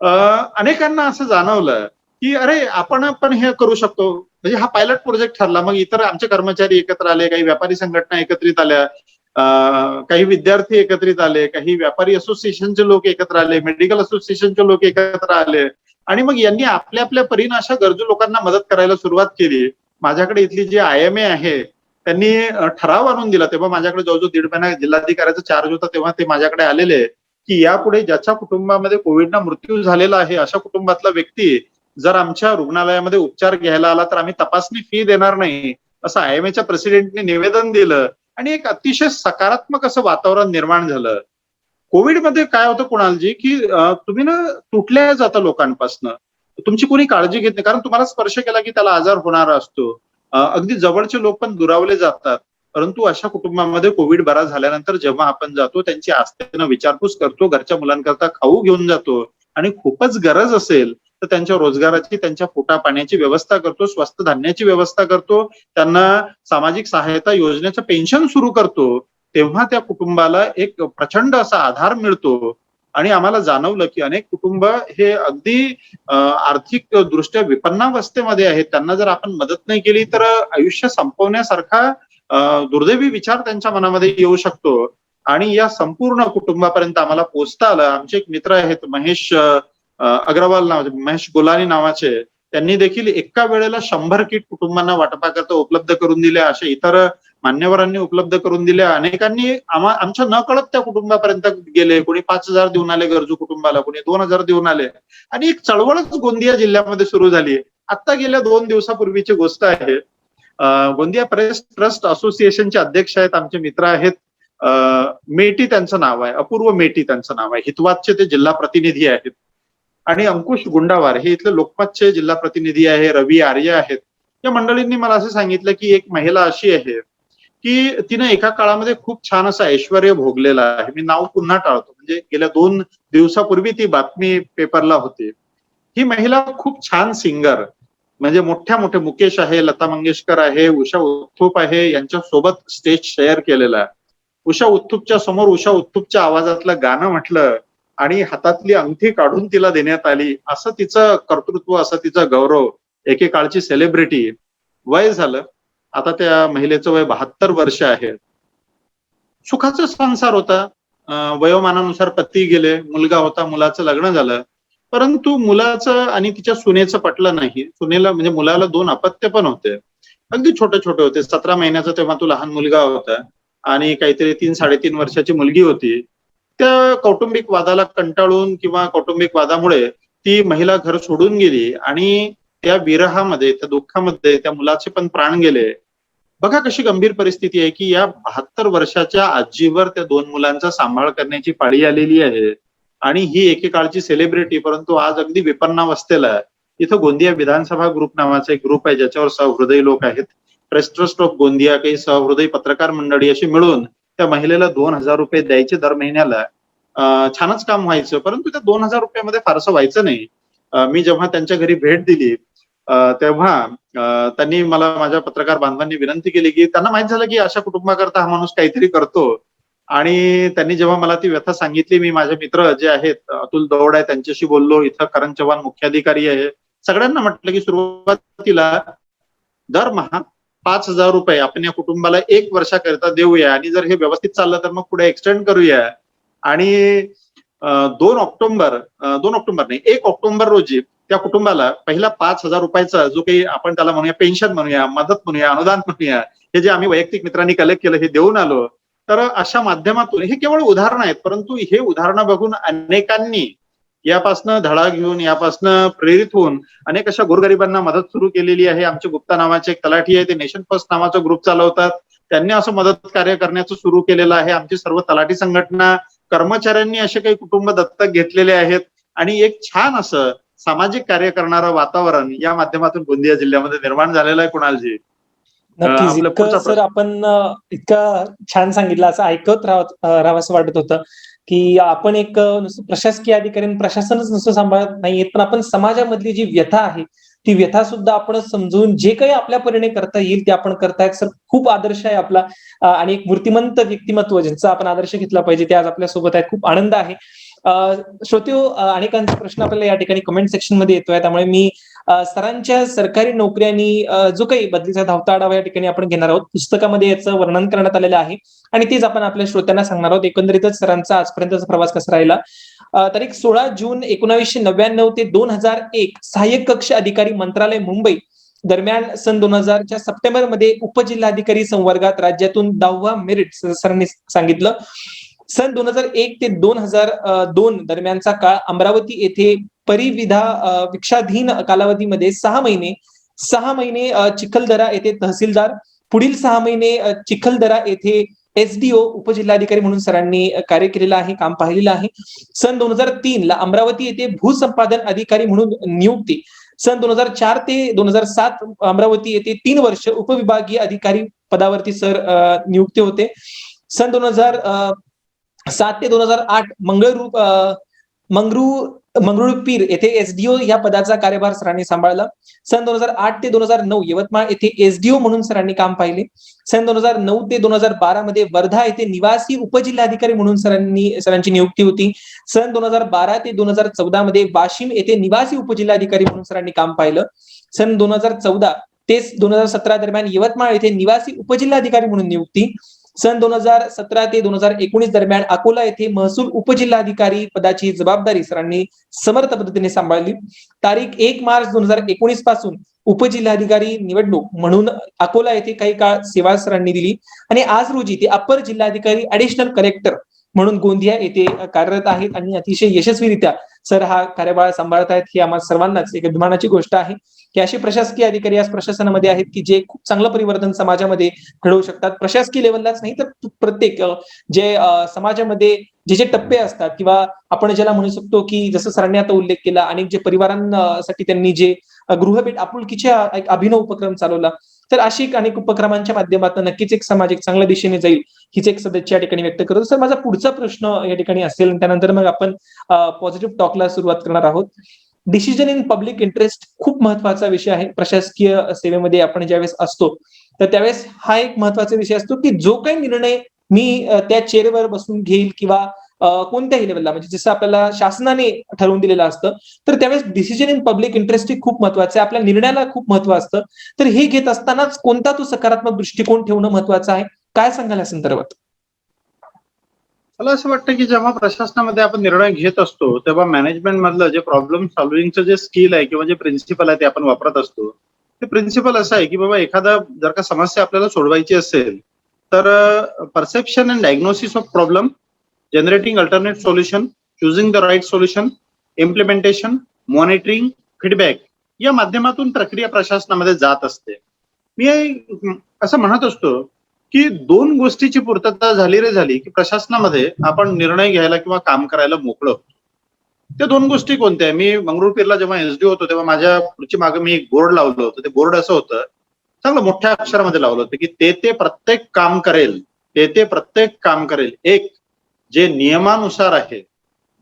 अ, अनेकांना असं जाणवलं, की अरे आपण पण हे करू शकतो. म्हणजे हा पायलट प्रोजेक्ट ठरला. मग इतर आमचे कर्मचारी एकत्र आले, काही व्यापारी संघटना एकत्रित आल्या, काही विद्यार्थी एकत्रित आले, काही व्यापारी असोसिएशनचे लोक एकत्र आले, मेडिकल असोसिएशनचे लोक एकत्र आले आणि मग यांनी आपल्या आपल्या परीने अशा गरजू लोकांना मदत करायला सुरुवात केली. माझ्याकडे इथली जी IMA आहे त्यांनी ठराव आणून दिला. तेव्हा माझ्याकडे जवळजवळ 1.5 महिना जिल्हाधिकाऱ्याचा चार्ज होता, तेव्हा ते माझ्याकडे आलेले, की यापुढे ज्याच्या कुटुंबामध्ये कोविडनं मृत्यू झालेला आहे अशा कुटुंबातला व्यक्ती जर आमच्या रुग्णालयामध्ये उपचार घ्यायला आला तर आम्ही तपासणी फी देणार नाही, असं IMAच्या प्रेसिडेंटने निवेदन दिलं आणि एक अतिशय सकारात्मक असं वातावरण निर्माण झालं. कोविडमध्ये काय होतं कुणालजी, की तुम्ही ना तुटल्या जाता लोकांपासनं. तुमची कोणी काळजी घेत नाही. कारण तुम्हाला स्पर्श केला की त्याला आजार होणार असतो. अगदी जवळचे लोक पण दुरावले जातात. परंतु अशा कुटुंबामध्ये कोविड बरा झाल्यानंतर जेव्हा आपण जातो, त्यांची आस्थेनं विचारपूस करतो, घरच्या मुलांकरता खाऊ घेऊन जातो आणि खूपच गरज असेल तर त्यांच्या रोजगाराची, त्यांच्या पोटापाण्याची व्यवस्था करतो, स्वस्त धान्याची व्यवस्था करतो, त्यांना सामाजिक सहायता योजनेचं पेन्शन सुरू करतो. तेव्हा त्या कुटुंबाला एक प्रचंड असा आधार मिळतो आणि आम्हाला जाणवलं, की अनेक कुटुंब हे अगदी आर्थिक दृष्ट्या विपन्नावस्थेमध्ये आहेत. त्यांना जर आपण मदत नाही केली तर आयुष्य संपवण्यासारखा दुर्दैवी विचार त्यांच्या मनामध्ये येऊ शकतो आणि या संपूर्ण कुटुंबापर्यंत आम्हाला पोहोचता आलं. आमचे एक मित्र आहेत महेश अग्रवाल नावाचे, महेश गोलानी नावाचे. त्यांनी देखील एका वेळेला 100 किट कुटुंबांना वाटपाकरता उपलब्ध करून दिल्या. अशा इतर मान्यवरांनी उपलब्ध करून दिल्या. अनेकांनी आमच्या नकळत त्या कुटुंबापर्यंत गेले. कोणी 5,000 देऊन आले गरजू कुटुंबाला, कोणी 2,000 देऊन आले आणि एक चळवळच गोंदिया जिल्ह्यामध्ये सुरू झाली. आता गेल्या 2 दिवसापूर्वीची गोष्ट आहे. गोंदिया प्रेस ट्रस्ट असोसिएशनचे अध्यक्ष आहेत, आमचे मित्र आहेत. मेटी त्यांचं नाव आहे, अपूर्व मेटी त्यांचं नाव आहे. हितवादचे ते जिल्हा प्रतिनिधी आहेत. आणि अंकुश गुंडावार हे इथले लोकमतचे जिल्हा प्रतिनिधी आहे. रवी आर्य आहेत. या मंडळींनी मला असं सांगितलं, की एक महिला अशी आहे, की तिनं एका काळामध्ये खूप छान असं ऐश्वर्य भोगलेलं आहे. मी नाव पुन्हा टाळतो. म्हणजे गेल्या 2 दिवसापूर्वी ती बातमी पेपरला होती. ही महिला खूप छान सिंगर, म्हणजे मोठे मुकेश आहे, लता मंगेशकर आहे, उषा उत्थुप आहे, यांच्या सोबत स्टेज शेअर केलेला आहे. उषा उत्थुपच्या समोर उषा उत्थुपच्या आवाजातलं गाणं म्हटलं आणि हातातली अंगठी काढून तिला देण्यात आली. असं तिचं कर्तृत्व, असं तिचा गौरव. एकेकाळची सेलिब्रिटी. वय झालं. आता त्या महिलेचं वय 72 वर्ष आहे. सुखाचा संसार होता. वयोमानानुसार पती गेले, मुलगा होता, मुलाचं लग्न झालं. परंतु मुलाचं आणि तिच्या सुनेचं पटलं नाही. सुनेला म्हणजे मुलाला 2 अपत्य पण होते. अगदी छोटे-छोटे होते. 17 महिन्याचा तेव्हा तो लहान मुलगा होता आणि काहीतरी 3-3.5 वर्षाची मुलगी होती. त्या कौटुंबिक वादाला कंटाळून किंवा कौटुंबिक वादामुळे ती महिला घर सोडून गेली आणि त्या विरहामध्ये, त्या दुःखामध्ये त्या मुलाचे पण प्राण गेले. बघा कशी गंभीर परिस्थिती आहे, की या 72 वर्षाच्या आजीवर त्या 2 मुलांचा सांभाळ करण्याची पाळी आलेली आहे आणि ही एकेकाळची सेलिब्रिटी, परंतु आज अगदी विपन्नावस्थेला आहे. इथं गोंदिया विधानसभा ग्रुप नावाचा एक ग्रुप आहे, ज्याच्यावर सहृदयी लोक आहेत. प्रेस ट्रस्ट ऑफ गोंदिया, काही सहृदयी पत्रकार मंडळी अशी मिळून त्या महिलेला ₹2,000 द्यायचे दर महिन्याला. छानच काम व्हायचं, परंतु त्या ₹2,000 मध्ये फारसं व्हायचं नाही. मी जेव्हा त्यांच्या घरी भेट दिली तेव्हा त्यांनी मला, माझ्या पत्रकार बांधवांनी विनंती केली, की त्यांना माहित झालं, की अशा कुटुंबाकरता हा माणूस काहीतरी करतो आणि त्यांनी जेव्हा मला ती व्यथा सांगितली, मी माझे मित्र जे आहेत अतुल दौड आहे त्यांच्याशी बोललो. इथं करण चव्हाण मुख्याधिकारी आहे. सगळ्यांना म्हटलं, की सुरुवातीला दरमहा ₹5,000 आपण या कुटुंबाला 1 वर्षाकरिता देऊया आणि जर हे व्यवस्थित चाललं तर मग पुढे एक्सटेंड करूया. आणि 2 ऑक्टोबर 2 ऑक्टोबर नाही, 1 ऑक्टोबर रोजी त्या कुटुंबाला पहिला ₹5,000 जो काही आपण त्याला म्हणूया पेन्शन म्हणूया, मदत म्हणूया, अनुदान म्हणूया, हे जे आम्ही वैयक्तिक मित्रांनी कलेक्ट केलं हे देऊन आलो. तर अशा माध्यमातून हे केवळ उदाहरणं आहेत, परंतु हे उदाहरणं बघून अनेकांनी यापासनं धडा घेऊन, यापासनं प्रेरित होऊन अनेक अशा गोरगरिबांना मदत सुरू केलेली आहे. आमचे गुप्ता नावाचे एक तलाठी आहे, ते नेशन फर्स्ट नावाचा ग्रुप चालवतात. त्यांनी असं मदत कार्य करण्याचं सुरू केलेलं आहे. आमची सर्व तलाठी संघटना कर्मचाऱ्यांनी असे काही कुटुंब दत्तक घेतलेले आहेत आणि एक छान असं सामाजिक कार्य करणारं वातावरण या माध्यमातून गोंदिया जिल्ह्यामध्ये निर्माण झालेलं आहे. कुणालजी, नक्कीच. आपला इतकं पुढचा सर प्रश्न. आपण इतकं छान सांगितलं, असं ऐकत राहावंसं वाटत होतं, की आपण एक नुसतं प्रशासकीय अधिकारी आणि प्रशासनच नुसतं सांभाळत नाहीये, पण आपण समाजामधली जी व्यथा आहे, ती व्यथा सुद्धा आपण समजून जे काही आपल्या परीने करता येईल ते आपण करतायत. सर खूप आदर्श आहे आपला आणि एक मूर्तिमंत व्यक्तिमत्व ज्यांचा आपण आदर्श घेतला पाहिजे ते आज आपल्या सोबत आहेत. खूप आनंद आहे. श्रोतेहो, अनेकांचे प्रश्न आपल्याला या ठिकाणी कमेंट सेक्शन मध्ये येतोय, त्यामुळे मी सरांच्या सरकारी नोकरी आणि जो काही बदलीचा धावता आढावा या ठिकाणी आपण घेणार आहोत. पुस्तकामध्ये याचं वर्णन करण्यात आलेलं आहे आणि तेच आपण आपल्या श्रोत्यांना सांगणार आहोत. एकंदरीतच सरांचा आजपर्यंतचा प्रवास कसा राहिला. तारीख 16 जून 1999 ते 2001 सहाय्यक कक्ष अधिकारी मंत्रालय मुंबई. दरम्यान सन 2000च्या सप्टेंबरमध्ये उपजिल्हाधिकारी संवर्गात राज्यातून 10वा मेरिट सरांनी सांगितलं. सन 2001 ते 2002 दरम्यानचा काळ अमरावती येथे विक्षाधीन कालावधीमध्ये 6 महिने चिखलदरा येथे तहसीलदार, पुढील 6 महिने चिखलदरा येथे एसडीओ उपजिल्हाधिकारी म्हणून सरांनी कार्य केलेलं आहे, काम पाहिलेलं आहे. सन 2003 ला अमरावती येथे भूसंपादन अधिकारी म्हणून नियुक्ती. सन 2004 ते 2007 अमरावती येथे 3 वर्ष उपविभागीय अधिकारी पदावरती सर नियुक्ती होते. सन 2007 ते 2008 मंगरुळपीर येथे एसडीओ या पदाचा कार्यभार सरांनी सांभाळला. सन 2008 ते 2009 यवतमाळ येथे एसडीओ म्हणून सरांनी काम पाहिले. सन 2009 ते 2012 मध्ये वर्धा येथे निवासी उपजिल्हाधिकारी म्हणून सरांची नियुक्ती होती. सन 2012 ते 2014 मध्ये वाशिम येथे निवासी उपजिल्हाधिकारी म्हणून सरांनी काम पाहिलं. सन 2014 ते 2017 दरम्यान यवतमाळ येथे निवासी उपजिल्हाधिकारी म्हणून नियुक्ती. सन 2017 ते 2019 दरम्यान अकोला येथे महसूल उपजिल्हाधिकारी पदाची जबाबदारी सरांनी समर्थ पद्धतीने सांभाळली. तारीख 1 मार्च 2019 पासून उपजिल्हाधिकारी निवडणूक म्हणून अकोला येथे काही काळ सेवा सरांनी दिली आणि आज रोजी ते अपर जिल्हाधिकारी ऍडिशनल कलेक्टर म्हणून गोंदिया येथे कार्यरत आहेत आणि अतिशय यशस्वीरित्या सर हा कार्यभार सांभाळत आहेत. ही आम्हा सर्वांनाच एक अभिमानाची गोष्ट आहे की असे प्रशासकीय अधिकारी आज प्रशासनामध्ये आहेत की जे खूप चांगलं परिवर्तन समाजामध्ये घडवू शकतात. प्रशासकीय लेवललाच नाही तर प्रत्येक जे समाजामध्ये जे जे टप्पे असतात किंवा आपण ज्याला म्हणू शकतो की जसं सरांनी आता उल्लेख केला, अनेक जे परिवारांसाठी त्यांनी जे गृहभेट आपुलकीच्या एक अभिनव उपक्रम चालवला, तर अशी अनेक उपक्रमांच्या माध्यमातून नक्कीच एक समाज एक चांगल्या दिशेने जाईल हीच एक सदिच्छा या ठिकाणी व्यक्त करतो. सर माझा पुढचा प्रश्न या ठिकाणी असेल आणि त्यानंतर मग आपण पॉझिटिव्ह टॉकला सुरुवात करणार आहोत. डिसिजन इन पब्लिक इंटरेस्ट खूप महत्वाचा विषय आहे. प्रशासकीय सेवेमध्ये आपण ज्यावेळेस असतो तर त्यावेळेस हा एक महत्वाचा विषय असतो की जो काही निर्णय मी त्या चेअरवर बसून घेईल किंवा कोणत्याही लेवलला, म्हणजे जसं आपल्याला शासनाने ठरवून दिलेलं असतं, तर त्यावेळेस डिसिजन इन पब्लिक इंटरेस्ट ही खूप महत्वाचं आहे. आपल्या निर्णयाला खूप महत्व असतं. तर हे घेत असतानाच कोणता तो सकारात्मक दृष्टिकोन ठेवणं महत्वाचं आहे. काय सांगाल या संदर्भात? मला असं वाटतं की जेव्हा प्रशासनामध्ये आपण निर्णय घेत असतो तेव्हा मॅनेजमेंट मधलं जे प्रॉब्लेम सॉल्व्हिंगचं जे स्किल आहे किंवा जे प्रिन्सिपल आहे ते आपण वापरत असतो. ते प्रिन्सिपल असं आहे की बाबा एखादा जर का समस्या आपल्याला सोडवायची असेल तर perception and diagnosis of problem, generating alternate solution, choosing the right solution, implementation, monitoring, feedback या माध्यमातून प्रक्रिया प्रशासनामध्ये जात असते. मी असं म्हणत असतो की दोन गोष्टीची पूर्तता झाली रे झाली की प्रशासनामध्ये आपण निर्णय घ्यायला किंवा काम करायला मोकळं होतो. त्या दोन गोष्टी कोणत्या? मी मंगरुळपीरला जेव्हा एसडी होतो तेव्हा माझ्या पुढची मागे मी एक बोर्ड लावलं होतं. ते बोर्ड असं होतं, चांगलं मोठ्या अक्षरामध्ये लावलं होतं की ते प्रत्येक काम करेल, ते प्रत्येक काम करेल. एक, जे नियमानुसार आहे.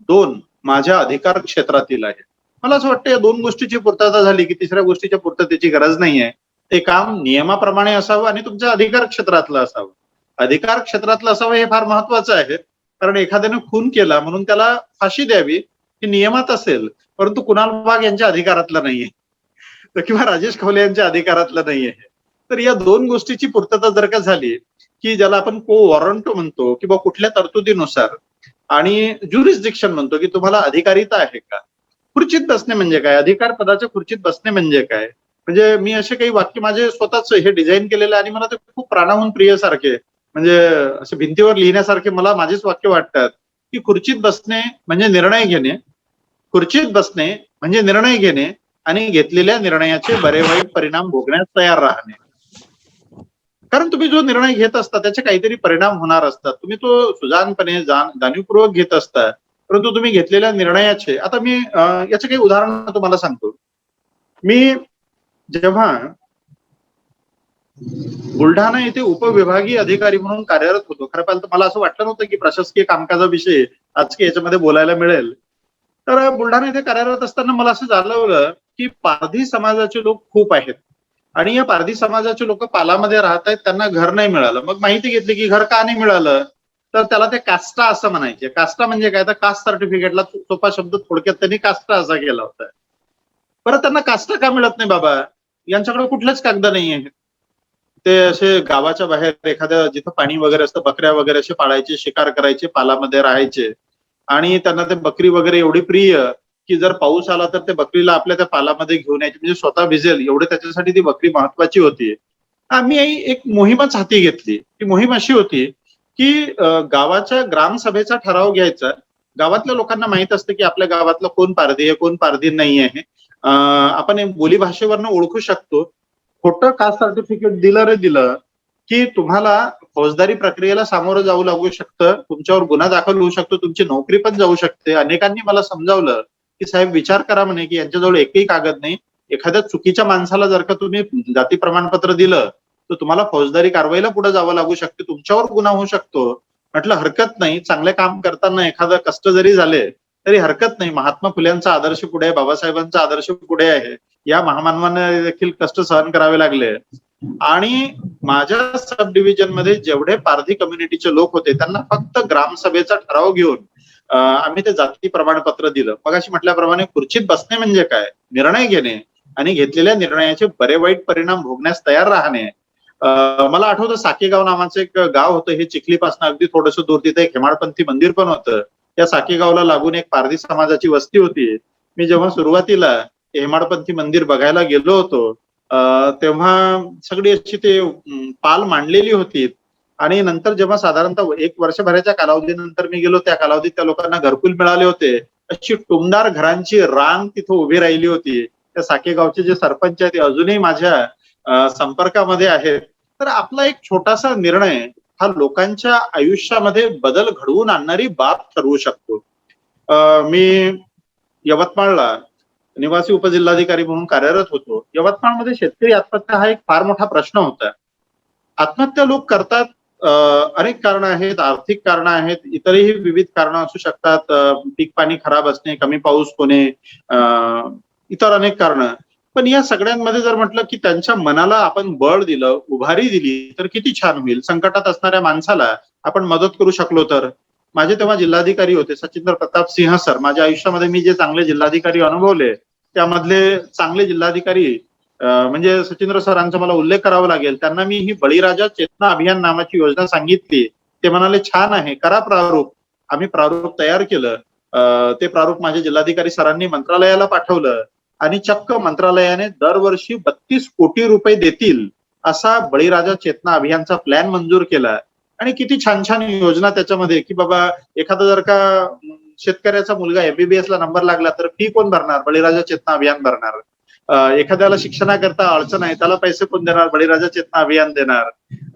दोन, माझ्या अधिकार क्षेत्रातील आहे. मला असं वाटतं या दोन गोष्टीची पूर्तता झाली की तिसऱ्या गोष्टीच्या पूर्ततेची गरज नाहीये. ते काम नियमाप्रमाणे असावं आणि तुमच्या अधिकार क्षेत्रातलं असावं. अधिकार क्षेत्रातलं असावं हे फार महत्वाचं आहे, कारण एखाद्याने खून केला म्हणून त्याला फाशी द्यावी हे नियमात असेल, परंतु कुणाल वाघ यांच्या अधिकारातलं नाहीये किंवा राजेश खवले यांच्या अधिकारातलं नाहीये. तर या दोन गोष्टीची पूर्तता जर का झाली की ज्याला आपण को वॉरंटो म्हणतो किंवा कुठल्या तरतुदीनुसार आणि ज्युरिस्डिक्शन म्हणतो की तुम्हाला अधिकारिता आहे का, खुर्चीत बसणे म्हणजे काय, अधिकार पदाच्या खुर्चीत बसणे म्हणजे काय. म्हणजे मी असे काही वाक्य माझे स्वतःच हे डिझाईन केलेले आणि मला ते खूप प्राणाहून प्रिय सारखे, म्हणजे असे भिंतीवर लिहिण्यासारखे मला माझेच वाक्य वाटतात की खुर्चीत बसणे म्हणजे निर्णय घेणे, खुर्चीत बसणे म्हणजे निर्णय घेणे आणि घेतलेल्या निर्णयाचे बरे वाईट परिणाम भोगण्यास तयार राहणे. कारण तुम्ही जो निर्णय घेत असता त्याचे काहीतरी परिणाम होणार असतात. तुम्ही तो सुजाणपणे जाणीवपूर्वक घेत असता. परंतु तुम्ही घेतलेल्या निर्णयाचे आता मी याचे काही उदाहरण तुम्हाला सांगतो. मी जेव्हा बुलढाणा येथे उपविभागीय अधिकारी म्हणून कार्यरत होतो. खरं पाहिलं तर मला असं वाटलं नव्हतं की प्रशासकीय कामकाजाविषयी आजच्या याच्यामध्ये बोलायला मिळेल. तर बुलढाणा येथे कार्यरत असताना मला असं जाणवलं की पारधी समाजाचे लोक खूप आहेत आणि या पारधी समाजाचे लोक पालामध्ये राहत आहेत, त्यांना घर नाही मिळालं. मग माहिती घेतली की घर का नाही मिळालं, तर त्याला ते कास्टा असं म्हणायचे. कास्टा म्हणजे काय, तर कास्ट सर्टिफिकेटला सोपा शब्द थोडक्यात त्यांनी कास्टा असा केला होता. परत त्यांना कास्टा का मिळत नाही बाबा, यांच्याकडे कुठलेच कागद नाही आहेत. ते असे गावाच्या बाहेर एखाद्या जिथं पाणी वगैरे असतं बकऱ्या वगैरे असे पाळायचे, शिकार करायचे, पालामध्ये राहायचे आणि त्यांना ते बकरी वगैरे एवढी प्रिय की जर पाऊस आला तर ते बकरीला आपल्या त्या पालामध्ये घेऊन यायचे, म्हणजे स्वतः भिजेल एवढे त्याच्यासाठी ती बकरी महत्वाची होती. आम्ही एक मोहीमच हाती घेतली. ती मोहीम अशी होती की गावाच्या ग्रामसभेचा ठराव घ्यायचा. गावातल्या लोकांना माहित असतं की आपल्या गावातला कोण पारधी आहे, कोण पारधी नाही आहे. आपण बोलीभाषेवरनं ओळखू शकतो. खोटं कास्ट सर्टिफिकेट दिलं रे दिलं की तुम्हाला फौजदारी प्रक्रियेला सामोरं जाऊ लागू शकतं, तुमच्यावर गुन्हा दाखल होऊ शकतो, तुमची नोकरी पण जाऊ शकते. अनेकांनी मला समजावलं की साहेब विचार करा म्हणे की यांच्याजवळ एकही कागद नाही. एखाद्या चुकीच्या माणसाला जर का तुम्ही जाती प्रमाणपत्र दिलं तर तुम्हाला फौजदारी कारवाईला पुढे जावं लागू शकते, तुमच्यावर गुन्हा होऊ शकतो. म्हटलं हरकत नाही, चांगले काम करताना एखादं कष्ट जरी झाले तरी हरकत नाही. महात्मा फुल्यांचा आदर्श पुढे आहे, बाबासाहेबांचा आदर्श पुढे आहे. या महामानवांना देखील कष्ट सहन करावे लागले आणि माझ्या सब डिव्हिजन मध्ये जेवढे पारधी कम्युनिटीचे लोक होते त्यांना फक्त ग्रामसभेचा ठराव घेऊन आम्ही ते जाती प्रमाणपत्र दिलं. मगाशी म्हटल्याप्रमाणे खुर्चीत बसणे म्हणजे काय, निर्णय घेणे आणि घेतलेल्या निर्णयाचे बरे वाईट परिणाम भोगण्यास तयार राहणे. मला आठवतं साकेगाव नावाचं एक गाव होतं, हे चिखलीपासून अगदी थोडस दूर, तिथे एक हेमाडपंथी मंदिर पण होतं. त्या साकेगावला लागून एक पारधी समाजाची वस्ती होती. मी जेव्हा सुरुवातीला हेमाडपंथी मंदिर बघायला गेलो होतो तेव्हा सगळी अशी ते पाल मांडलेली होती आणि नंतर जेव्हा साधारणतः एक वर्षभराच्या कालावधीनंतर मी गेलो त्या कालावधीत त्या लोकांना घरकुल मिळाले होते. अशी टुमदार घरांची रांग तिथं उभी राहिली होती. त्या साकेगावचे जे सरपंच आहेत ते अजूनही माझ्या संपर्कामध्ये आहेत. तर आपला एक छोटासा निर्णय हा लोकांच्या आयुष्यामध्ये बदल घडवून आणणारी बाब ठरवू शकतो. मी यवतमाळला निवासी उपजिल्हाधिकारी म्हणून कार्यरत होतो. यवतमाळमध्ये शेतकरी आत्महत्या हा एक फार मोठा प्रश्न होता. आत्महत्या लोक करतात, अनेक कारणं आहेत, आर्थिक कारणं आहेत, इतरही विविध कारणं असू शकतात. पीक पाणी खराब असणे, कमी पाऊस होणे, इतर अनेक कारणं. पण या सगळ्यांमध्ये जर म्हटलं की त्यांच्या मनाला आपण बळ दिलं, उभारी दिली तर किती छान होईल. संकटात असणाऱ्या माणसाला आपण मदत करू शकलो तर. माझे तेव्हा जिल्हाधिकारी होते सचिंद्र प्रताप सिंह सर. माझ्या आयुष्यामध्ये मी जे चांगले जिल्हाधिकारी अनुभवले त्यामधले चांगले जिल्हाधिकारी म्हणजे सचिंद्र सरांचा मला उल्लेख करावा लागेल. त्यांना मी ही बळीराजा चेतना अभियान नावाची योजना सांगितली. ते म्हणाले छान आहे, करा प्रारूप. आम्ही प्रारूप तयार केलं. ते प्रारूप माझ्या जिल्हाधिकारी सरांनी मंत्रालयाला पाठवलं आणि चक्क मंत्रालयाने दरवर्षी 32 कोटी रुपये देतील असा बळीराजा चेतना अभियानचा प्लॅन मंजूर केला. आणि किती छान छान योजना त्याच्यामध्ये की बाबा एखादा जर का शेतकऱ्याचा मुलगा एमबीबीएस ला नंबर लागला तर फी कोण भरणार, बळीराजा चेतना अभियान भरणार. एखाद्याला शिक्षणाकरता अडचण आहे त्याला पैसे कोण देणार, बळीराजा चेतना अभियान देणार.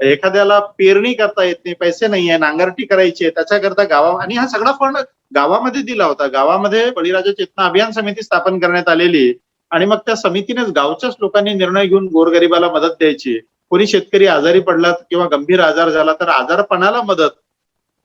एखाद्याला पेरणी करता येत नाही, पैसे नाहीये, नांगरटी करायची आहे, त्याच्याकरता आणि हा सगळा फंड गावामध्ये दिला होता. गावामध्ये बळीराजा चेतना अभियान समिती स्थापन करण्यात आलेली आणि मग त्या समितीनेच गावच्याच लोकांनी निर्णय घेऊन गोरगरिबाला मदत द्यायची. कोणी शेतकरी आजारी पडला किंवा गंभीर आजार झाला तर आजारपणाला मदत.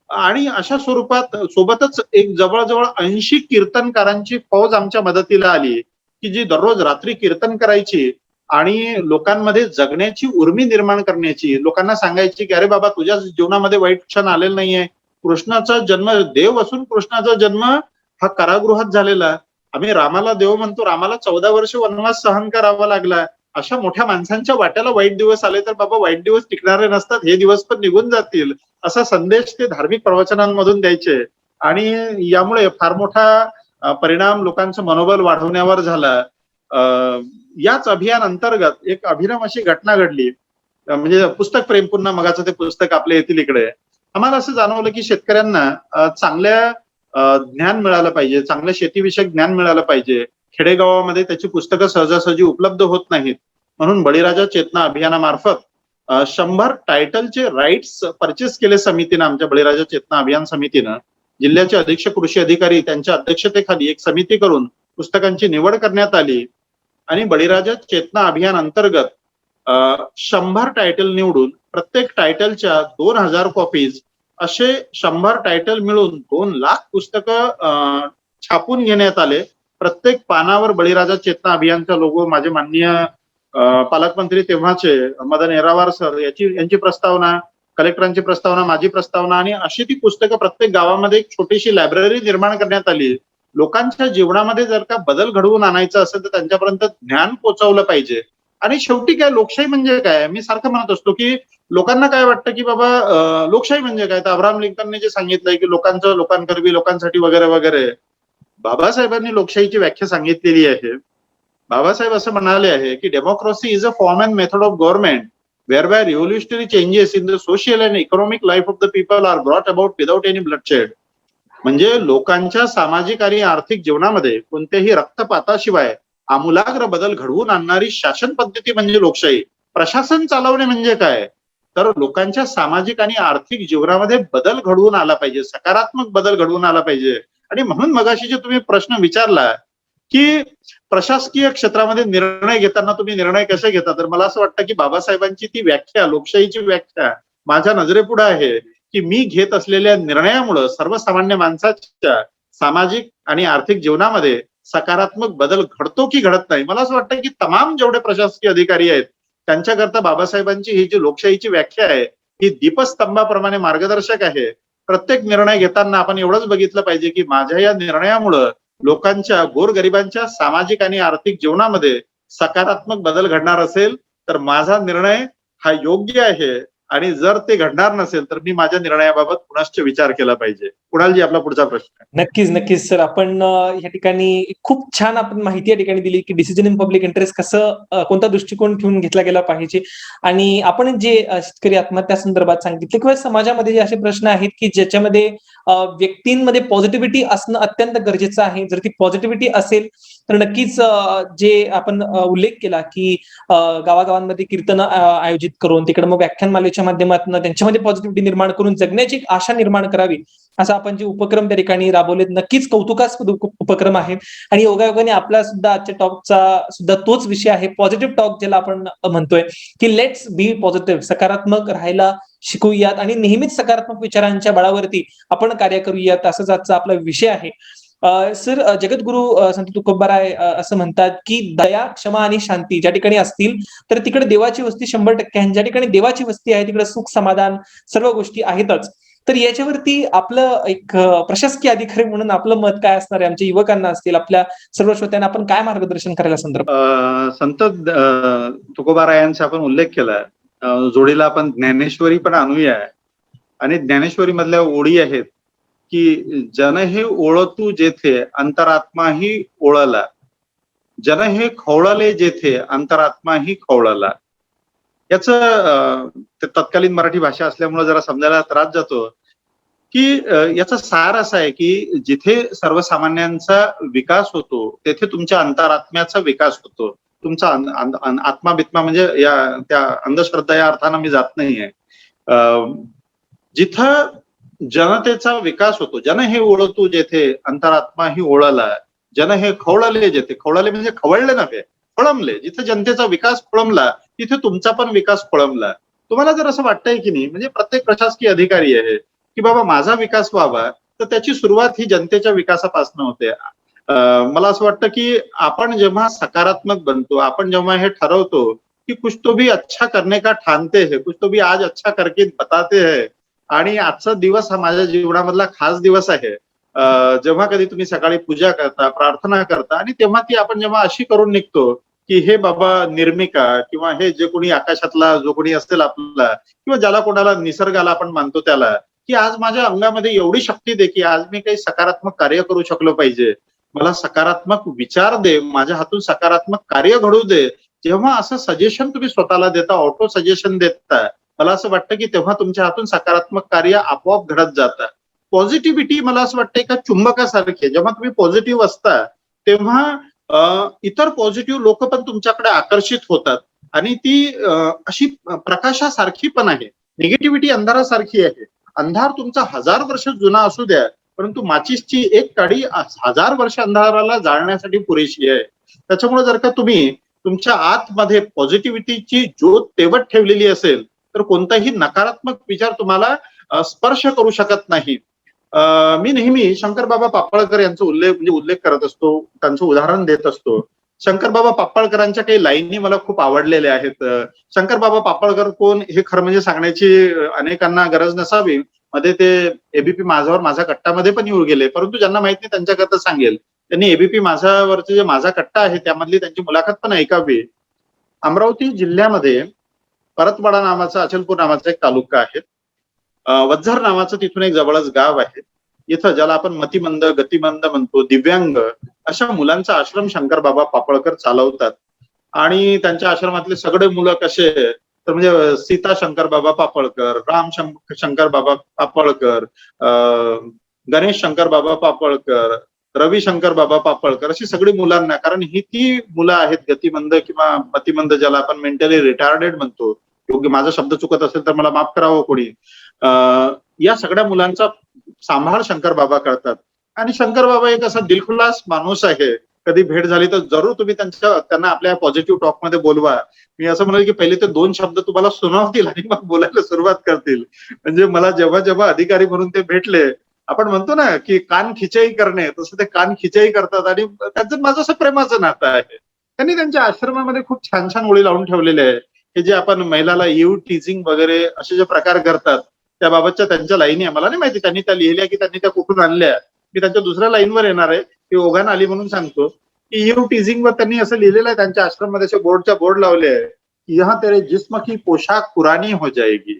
आणि अशा स्वरूपात सोबतच एक जवळजवळ 80 कीर्तनकारांची फौज आमच्या मदतीला आली की जी दररोज रात्री कीर्तन करायची आणि लोकांमध्ये जगण्याची उर्मी निर्माण करण्याची. लोकांना सांगायची की अरे बाबा तुझ्या जीवनामध्ये वाईट क्षण आलेला नाहीये. कृष्णाचा जन्म देव असून कृष्णाचा जन्म हा कारागृहात झालेला. आम्ही रामाला देव म्हणतो, रामाला 14 वर्ष वनवास सहन करावा लागला. अशा मोठ्या माणसांच्या वाट्याला वाईट दिवस आले तर बाबा वाईट दिवस टिकणारे नसतात, हे दिवस पण निघून जातील असा संदेश ते धार्मिक प्रवचनांमधून द्यायचे. आणि यामुळे फार मोठा परिणाम लोकांचं मनोबल वाढवण्यावर झाला. याच अभियान अंतर्गत एक अभिनव अशी घटना घडली. म्हणजे पुस्तक प्रेम पुन्हा मगाचं ते पुस्तक आपल्या येथील इकडे. आम्हाला असं जाणवलं की शेतकऱ्यांना चांगल्या ज्ञान मिळालं पाहिजे, चांगलं शेतीविषयक ज्ञान मिळालं पाहिजे. खेडेगावामध्ये त्याची पुस्तकं सहजासहजी उपलब्ध होत नाहीत. म्हणून बळीराजा चेतना अभियानामार्फत 100 टायटलचे राईट्स परचेस केले समितीनं, आमच्या बळीराजा चेतना अभियान समितीनं. जिल्ह्याचे अधीक्षक कृषी अधिकारी त्यांच्या अध्यक्षतेखाली एक समिती करून पुस्तकांची निवड करण्यात आली आणि बळीराजा चेतना अभियान अंतर्गत 100 टायटल निवडून प्रत्येक टायटलच्या 2000 कॉपीज असे 100 टायटल मिळून 2 लाख पुस्तकं छापून घेण्यात आले. प्रत्येक पानावर बळीराजा चेतना अभियानचा लोगो, माझे माननीय पालकमंत्री तेव्हाचे मदन येरावार सर यांची प्रस्तावना, कलेक्टरांची प्रस्तावना, माझी प्रस्तावना आणि अशी ती पुस्तकं प्रत्येक गावामध्ये एक छोटीशी लायब्ररी निर्माण करण्यात आली. लोकांच्या जीवनामध्ये जर का बदल घडवून आणायचा असेल तर त्यांच्यापर्यंत ज्ञान पोहोचवलं पाहिजे. आणि शेवटी काय, लोकशाही म्हणजे काय, मी सारखं म्हणत असतो की लोकांना काय वाटतं की बाबा लोकशाही म्हणजे काय, तर अब्राहम लिंकनने जे सांगितलंय की लोकांचं लोकांकरवी लोकांसाठी वगैरे वगैरे, बाबासाहेबांनी लोकशाहीची व्याख्या सांगितलेली आहे. बाबासाहेब असं म्हणाले आहे की democracy is a form and method of government whereby revolutionary changes in the social and economic life of the people are brought about without any bloodshed. म्हणजे लोकांच्या सामाजिक आणि आर्थिक जीवनामध्ये कोणत्याही रक्तपाताशिवाय आमूलाग्र बदल घडवून आणणारी शासन पद्धती म्हणजे लोकशाही. प्रशासन चालवणे म्हणजे काय, तर लोकांच्या सामाजिक आणि आर्थिक जीवनामध्ये बदल घडवून आला पाहिजे, सकारात्मक बदल घडवून आला पाहिजे. आणि म्हणून मगाशी जे तुम्ही प्रश्न विचारला की प्रशासकीय क्षेत्रामध्ये निर्णय घेताना तुम्ही निर्णय कसे घेता, तर मला असं वाटतं की बाबासाहेबांची ती व्याख्या, लोकशाहीची व्याख्या माझ्या नजरेपुढे आहे की मी घेत असलेल्या निर्णयामुळे सर्वसामान्य माणसाच्या सामाजिक आणि आर्थिक जीवनामध्ये सकारात्मक बदल घडतो की घडत नाही. मला असं वाटतं की तमाम जेवढे प्रशासकीय अधिकारी आहेत त्यांच्याकरता बाबासाहेबांची ही जी लोकशाहीची व्याख्या आहे ही दीपस्तंभाप्रमाणे मार्गदर्शक आहे. प्रत्येक निर्णय घेताना आपण एवढंच बघितलं पाहिजे की माझ्या या निर्णयामुळं लोकांच्या, गोरगरिबांच्या सामाजिक आणि आर्थिक जीवनामध्ये सकारात्मक बदल घडणार असेल तर माझा निर्णय हा योग्य आहे, आणि जर ते घडणार नसेल तर मी माझ्या निर्णयाबाबत पुनश्च विचार केला पाहिजे. कुणालजी, आपला पुढचा प्रश्न आहे. नक्कीच नक्कीच सर, आपण या ठिकाणी खूप छान आपण माहिती या ठिकाणी दिली की डिसिजन इन पब्लिक इंटरेस्ट कसं, कोणता दृष्टिकोन ठेवून घेतला गेला पाहिजे. आणि आपण जे शेतकरी आत्महत्या संदर्भात सांगितले किंवा समाजामध्ये जे असे प्रश्न आहेत की ज्याच्यामध्ये व्यक्तींमध्ये पॉझिटिव्हिटी असणं अत्यंत गरजेचं आहे. जर ती पॉझिटिव्हिटी असेल तर नक्कीच जे आपण उल्लेख केला की गावागावांमध्ये कीर्तन आयोजित करून तिकडे मग व्याख्यानमालेच्या माध्यमातून त्यांच्यामध्ये पॉझिटिव्हिटी निर्माण करून जगण्याची एक आशा निर्माण करावी, असा आपण जे उपक्रम त्या ठिकाणी राबवलेत नक्कीच कौतुकास्पद उपक्रम आहेत. आणि योगायोगाने आपला सुद्धा आजच्या टॉकचा सुद्धा तोच विषय आहे, पॉझिटिव्ह टॉक, ज्याला आपण म्हणतोय की लेट्स बी पॉझिटिव्ह, सकारात्मक राहायला शिकूयात आणि नेहमीच सकारात्मक विचारांच्या बळावरती आपण कार्य करूयात, असंच आजचा आपला विषय आहे. सर, जगद्गुरु संत तुकोबाराय असं म्हणतात की दया, क्षमा आणि शांती ज्या ठिकाणी असतील तर तिकडे देवाची वस्ती 100% आहे. ज्या ठिकाणी देवाची वस्ती आहे तिकडे सुख, समाधान, सर्व गोष्टी आहेतच. तर याच्यावरती आपलं एक प्रशासकीय अधिकारी म्हणून आपलं मत काय असणार आहे? आमच्या युवकांना असतील, आपल्या सर्व श्रोत्यांना आपण काय मार्गदर्शन करायला संदर्भात? संत तुकोबारायांचा आपण उल्लेख केला, जोडीला आपण ज्ञानेश्वरी पण आणूया. आणि ज्ञानेश्वरी मधल्या ओळी आहेत की जन हे ओळतू जेथे अंतरात्माही ओळला, जन हे खवळले जेथे अंतरात्माही खवळला. याचं ते तत्कालीन मराठी भाषा असल्यामुळे जरा समजायला त्रास जातो की याचा सार असा आहे की जिथे सर्वसामान्यांचा विकास होतो तेथे तुमच्या अंतरात्म्याचा विकास होतो. तुमचा आत्मा बित्मा म्हणजे या त्या अंधश्रद्धा या अर्थानं मी जात नाहीये. जिथं जनतेचा विकास होतो, जन हे ओळतू जेथे अंतरात्माही ओळला, जन हे खवळले जेथे, खवळले म्हणजे खवळले नव्हे, खोळंबले. जिथे जनतेचा विकास खोळंबला तिथे तुमचा पण विकास खोळंबला. तुम्हाला जर असं वाटतंय की नाही, म्हणजे प्रत्येक प्रशासकीय अधिकारी आहे की बाबा माझा विकास व्हावा, तर त्याची सुरुवात ही जनतेच्या विकासापासून होते. मला असं वाटतं की आपण जेव्हा सकारात्मक बनतो, आपण जेव्हा हे ठरवतो की कुछ तो भी अच्छा करने का ठानते है, कुछ तो भी आज अच्छा करके बताते है, आणि आजचा दिवस हा माझ्या जीवनामधला खास दिवस आहे. जेव्हा कधी तुम्ही सकाळी पूजा करता, प्रार्थना करता, आणि तेव्हा ती आपण जेव्हा अशी करून निघतो की हे बाबा निर्मिका किंवा हे जे कोणी आकाशातला जो कोणी असेल आपला, किंवा ज्याला कोणाला निसर्गाला आपण मानतो त्याला, की आज माझ्या अंगामध्ये एवढी शक्ती दे की आज मी काही सकारात्मक कार्य करू शकलो पाहिजे, मला सकारात्मक विचार दे, माझ्या हातून सकारात्मक कार्य घडू दे. जेव्हा असं सजेशन तुम्ही स्वतःला देता, ऑटो सजेशन देता, मला असं वाटतं की तेव्हा तुमच्या हातून सकारात्मक कार्य आपोआप घडत जातं. पॉझिटिव्हिटी मला असं वाटतं का चुंबकासारखी आहे. जेव्हा तुम्ही पॉझिटिव्ह असता तेव्हा इतर पॉझिटिव्ह लोक पण तुमच्याकडे आकर्षित होतात आणि ती अशी प्रकाशासारखी पण आहे. निगेटिव्हिटी अंधारासारखी आहे. अंधार तुमचा 1000 वर्ष जुना असू द्या, परंतु माचीसची एक काडी 1000 वर्ष अंधाराला जाळण्यासाठी पुरेशी आहे. त्याच्यामुळे जर का तुम्ही तुमच्या आतमध्ये पॉझिटिव्हिटीची ज्योत तेवत ठेवलेली असेल तर कोणताही नकारात्मक विचार तुम्हाला स्पर्श करू शकत नाही. मी नेहमी शंकरबाबा पापळकर यांचा उल्लेख करत असतो, त्यांचं उदाहरण देत असतो. शंकरबाबा पापळकरांच्या काही लाईनी मला खूप आवडलेल्या आहेत. शंकरबाबा पापळकर कोण हे खरं म्हणजे सांगण्याची अनेकांना गरज नसावी. मध्ये ते एबीपी माझावर माझा कट्टामध्ये पण येऊन गेले, परंतु ज्यांना माहित नाही त्यांच्याकरता सांगेल. त्यांनी एबीपी माझावरचे जे माझा कट्टा आहे त्यामधली त्यांची मुलाखत पण ऐकावी. अमरावती जिल्ह्यामध्ये परतवाडा नावाचा, अचलपूर नावाचा एक तालुका आहे. वझर नावाचं तिथून एक जवळच गाव आहे. इथं ज्याला आपण मतिमंद, गतिमंद म्हणतो, दिव्यांग अशा मुलांचा आश्रम शंकरबाबा पापळकर चालवतात. आणि त्यांच्या आश्रमातले सगळे मुलं कसे तर म्हणजे सीता शंकरबाबा पापळकर, राम शंकरबाबा पापळकर, गणेश शंकरबाबा पापळकर, रवी शंकरबाबा पापळकर अशी सगळी मुलांना, कारण ही ती मुलं आहेत गतिमंद किंवा मतिमंद ज्याला आपण मेंटली रिटार्डेड म्हणतो. योग्य माझा शब्द चुकत असेल तर मला माफ करावं कोणी. या सगळ्या मुलांचा सांभाळ शंकरबाबा करतात. आणि शंकरबाबा एक असा दिलखुलास माणूस आहे. कधी भेट झाली तर जरूर तुम्ही त्यांना आपल्या पॉझिटिव्ह टॉक मध्ये बोलवा. मी असं म्हणेल की पहिले ते 2 शब्द तुम्हाला सुनावतील आणि मग बोलायला सुरुवात करतील. म्हणजे मला जेव्हा जेव्हा अधिकारी म्हणून ते भेटले, आपण म्हणतो ना की कान खिचाई करणे, तसं ते कान खिचाई करतात आणि त्यांचं माझं असं प्रेमाचं नातं आहे. त्यांनी त्यांच्या आश्रमामध्ये खूप छान छान ओळी लावून ठेवलेले आहे की जे आपण महिलाला यू टीजिंग वगैरे असे जे प्रकार करतात त्याबाबतच्या त्यांच्या लाईनी आहे. मला नाही माहिती त्यांनी त्या लिहिल्या की त्यांनी त्या कुठून आणल्या. मी त्यांच्या दुसऱ्या लाईनवर येणार आहे, ती ओघान आली म्हणून सांगतो की यू टीजिंग वर त्यांनी असं लिहिलेलं आहे त्यांच्या आश्रममध्ये बोर्ड लावले आहे की यहां तेरे जिस्म की पोशाक पुरानी हो जाएगी,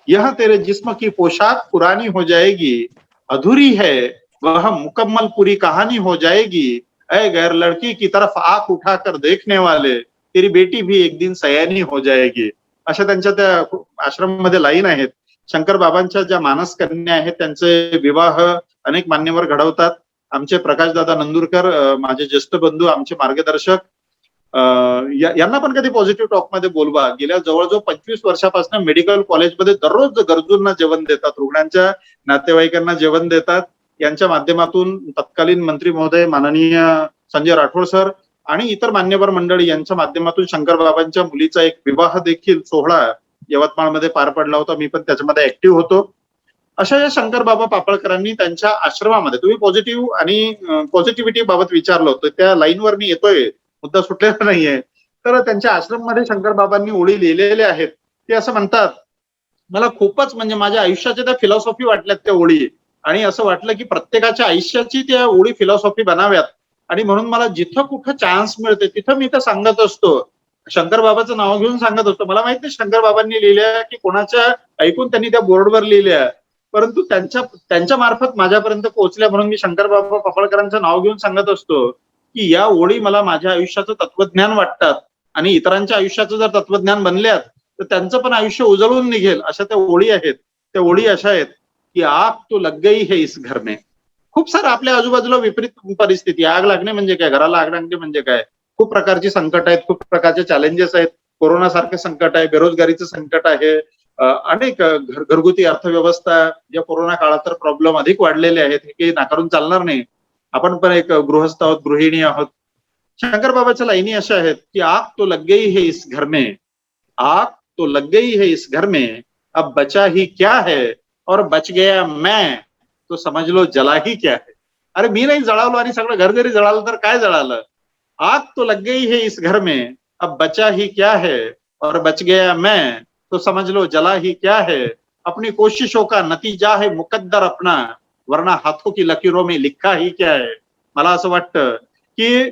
यहां तेरे जिस्म की पोशाक पुरानी हो जाएगी, अधूरी है वह मुकम्मल पूरी कहानी हो जाएगी, ऐ गैर लड़की की तरफ आंख उठाकर देखने वाले तेरी बेटी भी एक दिन सयानी हो जाएगी. अशा त्यांच्या त्या आश्रम मध्ये लाईन आहेत. शंकर बाबांच्या ज्या मानस कन्या आहेत त्यांचे विवाह अनेक मान्यवर घडवतात. आमचे प्रकाशदादा नंदुरकर, माझे ज्येष्ठ बंधू, आमचे मार्गदर्शक, यांना पण कधी पॉझिटिव्ह टॉक मध्ये बोलवा. गेल्या जवळजवळ 25 वर्षापासून मेडिकल कॉलेजमध्ये दररोज गरजूंना जेवण देतात, रुग्णांच्या नातेवाईकांना जेवण देतात. यांच्या माध्यमातून तत्कालीन मंत्री महोदय माननीय संजय राठोड सर आणि इतर मान्यवर मंडळी यांच्या माध्यमातून शंकरबाबांच्या मुलीचा एक विवाह देखील सोहळा यवतमाळमध्ये पार पडला होता. मी पण त्याच्यामध्ये ऍक्टिव्ह होतो. अशा या शंकरबाबा पापळकरांनी त्यांच्या आश्रमामध्ये, तुम्ही पॉझिटिव्ह आणि पॉझिटिव्हिटी बाबत विचारलं होतं, त्या लाईनवर मी येतोय, मुद्दा सुटलेला नाहीये. तर त्यांच्या आश्रममध्ये शंकरबाबांनी ओळी लिहिलेल्या आहेत. ते असं म्हणतात, मला खूपच म्हणजे माझ्या आयुष्याच्या त्या फिलॉसॉफी वाटल्यात त्या ओळी, आणि असं वाटलं की प्रत्येकाच्या आयुष्याची त्या ओळी फिलॉसॉफी बनाव्यात. आणि म्हणून मला जिथं कुठं चान्स मिळते तिथं मी ते सांगत असतो. शंकर बाबाचं नाव घेऊन सांगत असतो. मला माहित नाही शंकर बाबांनी लिहिल्या की कोणाच्या ऐकून त्यांनी त्या बोर्डवर लिहिल्या, परंतु त्यांच्या मार्फत माझ्यापर्यंत पोहोचल्या म्हणून मी शंकर बाबा पापळकरांचं नाव घेऊन सांगत असतो की या ओळी मला माझ्या आयुष्याचं तत्वज्ञान वाटतात आणि इतरांच्या आयुष्याचं जर तत्वज्ञान बनल्यात तर त्यांचं पण आयुष्य उजळून निघेल. अशा त्या ओळी आहेत. त्या ओळी अशा आहेत की आग तो लग गई है इस घर में. खूप सारं आपल्या आजूबाजूला विपरीत परिस्थिती, आग लागणे म्हणजे काय, घराला आग लागणे म्हणजे काय, खूप प्रकारची संकट आहेत, खूप प्रकारचे चॅलेंजेस आहेत. कोरोना सारखे संकट आहे, बेरोजगारीचं संकट आहे, अनेक घरगुती अर्थव्यवस्था या कोरोना काळात तर प्रॉब्लेम अधिक वाढलेले आहेत, हे काही नाकारून चालणार नाही. आपण पण एक गृहस्थ आहोत, गृहिणी आहोत. शंकर बाबाच्या लाईनी अशा आहेत की आग तो लग गई है इस घर में, आग तो लग गई है इस घर में, अब बचा ही क्या है और बच गया मैं तो समझ लो जला ही क्या है. अरे मी नाही जळालो आणि सगळं घर जरी जळालं तर काय जळालं. आग तो लग गई है इस घर में, अब बचा ही क्या है और बच गया मैं तो समझ लो जला ही क्या है. अपनी कोशिशों का नतीजा है मुकद्दर अपना, वरना हाथों की लकीरों में लिखा ही क्या है. मला असं वाटतं की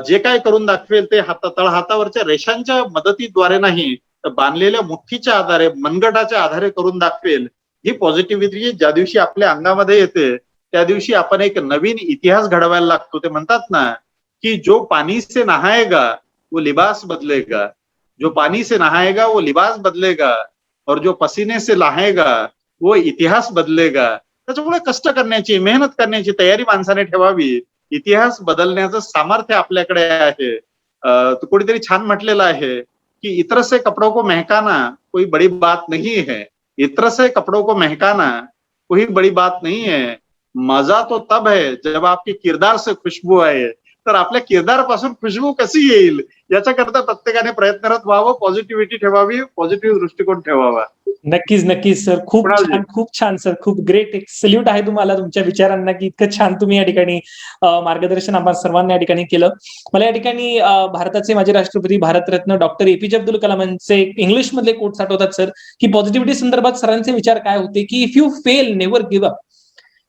जे काय करून दाखवेल ते तळहातावरच्या रेषांच्या मदतीद्वारे नाही तर बांधलेल्या मुठ्ठीच्या आधारे, मनगटाच्या आधारे करून दाखवेल. ही पॉझिटिव्हिटी ज्या दिवशी आपल्या अंगामध्ये येते त्या दिवशी आपण एक नवीन इतिहास घडवायला लागतो. ते म्हणतात ना कि जो पानी से नहाएगा वो लिबास बदलेगा, जो पानी से नहाएगा वो लिबास बदलेगा और जो पसीने से नहाएगा वो इतिहास बदलेगा. त्याच्यामुळे कष्ट करण्याची, मेहनत करण्याची तयारी माणसाने ठेवावी. इतिहास बदलण्याचं सामर्थ्य आपल्याकडे आहे. कोणीतरी छान म्हटलेलं आहे की इतर से कपड़ों को महकाना कोई बड़ी बात नहीं है, इतर से कपड़ों को महकाना कोई बड़ी बात नहीं है, मजा तो तब है जब आपके किरदार से खुशबू आए. तर आपल्या किरदारापासून खुशबू कशी येईल याच्याकरता प्रत्येकाने प्रयत्नरत व्हावं, पॉझिटिव्हिटी ठेवावी, पॉझिटिव्ह दृष्टिकोन ठेवावा. नक्कीच नक्कीच सर, खूप छान सर, खूप ग्रेट. एक सल्यूट आहे तुम्हाला तुमच्या विचारांना की इतकं छान तुम्ही या ठिकाणी मार्गदर्शन आम्हाला सर्वांना या ठिकाणी केलं. मला या ठिकाणी भारताचे माजी राष्ट्रपती भारतरत्न डॉक्टर एपीजे अब्दुल कलामांचे इंग्लिश मधले कोट्स आठवतात सर, की पॉझिटिव्हिटी संदर्भात सरांचे विचार काय होते की if you fail never give up.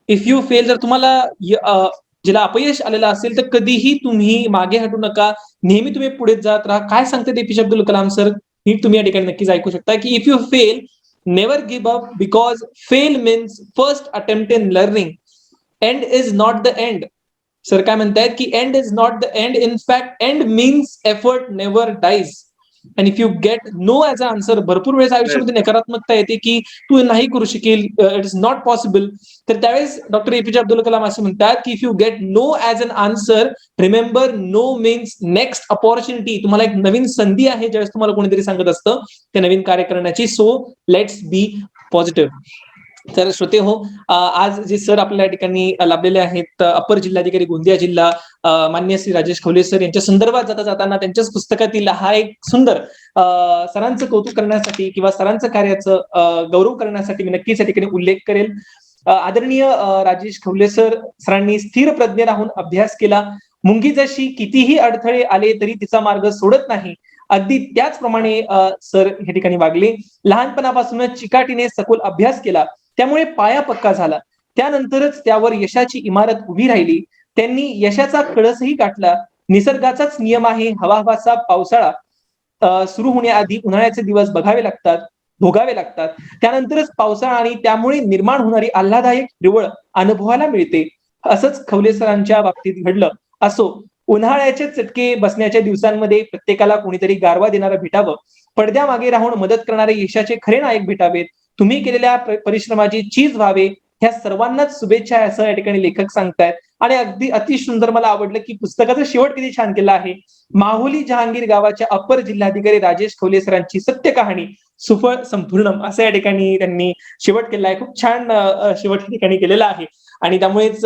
If you fail, जर तुम्हाला जिला अपयश आलेलं असेल तर कधीही तुम्ही मागे हटू नका, नेहमी तुम्ही पुढे जात राहा. काय सांगतात एपीजे अब्दुल कलाम सर ही तुम्ही या ठिकाणी नक्कीच ऐकू शकता की if you fail never give up because fail means first attempt in learning. End is not the end. Sir काय म्हणतायत की end is not the end, in fact end means effort never dies. And if you get no as a answer, भरपूर वेळेस आयुष्यामध्ये नकारात्मकता येते की तू नाही करू शकेल, इट इज नॉट पॉसिबल. तर त्यावेळेस डॉक्टर एपीजे अब्दुल कलाम असं म्हणतात की if you get no as an answer, remember no means next opportunity. तुम्हाला एक नवीन संधी आहे ज्यावेळेस तुम्हाला कोणीतरी सांगत असतं ते नवीन कार्य करण्याची. So let's be positive. तर श्रोते हो, आज जे सर आपल्या ठिकाणी लाभलेले आहेत, अपर जिल्हाधिकारी गोंदिया जिल्हा मान्य श्री राजेश खवले सर, यांच्या संदर्भात जाताना त्यांच्याच पुस्तकातील हा एक सुंदर सरांचं कौतुक करण्यासाठी किंवा सरांचं कार्याचं गौरव करण्यासाठी मी नक्कीच या ठिकाणी उल्लेख करेल. आदरणीय राजेश खवले सरांनी स्थिर प्रज्ञ राहून अभ्यास केला. मुंगी जशी कितीही अडथळे आले तरी तिचा मार्ग सोडत नाही, अगदी त्याचप्रमाणे सर या ठिकाणी वागले. लहानपणापासूनच चिकाटीने सखोल अभ्यास केला, त्यामुळे पाया पक्का झाला. त्यानंतरच त्यावर यशाची इमारत उभी राहिली. त्यांनी यशाचा कळसही गाठला. निसर्गाचाच नियम आहे, हवाहवासा पावसाळा सुरू होण्याआधी उन्हाळ्याचे दिवस भोगावे लागतात. त्यानंतरच पावसाळा आणि त्यामुळे निर्माण होणारी आल्हादायक हिरवळ अनुभवायला मिळते. असंच खवले सरांच्या बाबतीत घडलं. असो, उन्हाळ्याचे चटके बसण्याच्या दिवसांमध्ये प्रत्येकाला कोणीतरी गारवा देणारं भेटावं, पडद्यामागे राहून मदत करणारे यशाचे खरे नायक भेटावेत, तुम्ही केलेल्या परिश्रमाची चीज व्हावे, ह्या सर्वांनाच शुभेच्छा असं या ठिकाणी लेखक सांगतायत. आणि अगदी अतिसुंदर मला आवडलं की पुस्तकाचा शेवट किती छान केला आहे. माहुली जहांगीर गावाच्या अपर जिल्हाधिकारी राजेश खवले सरांची सत्य कहाणी सुफळ संपूर्ण असं या ठिकाणी त्यांनी शेवट केला आहे. खूप छान शेवट या ठिकाणी केलेला आहे. आणि त्यामुळेच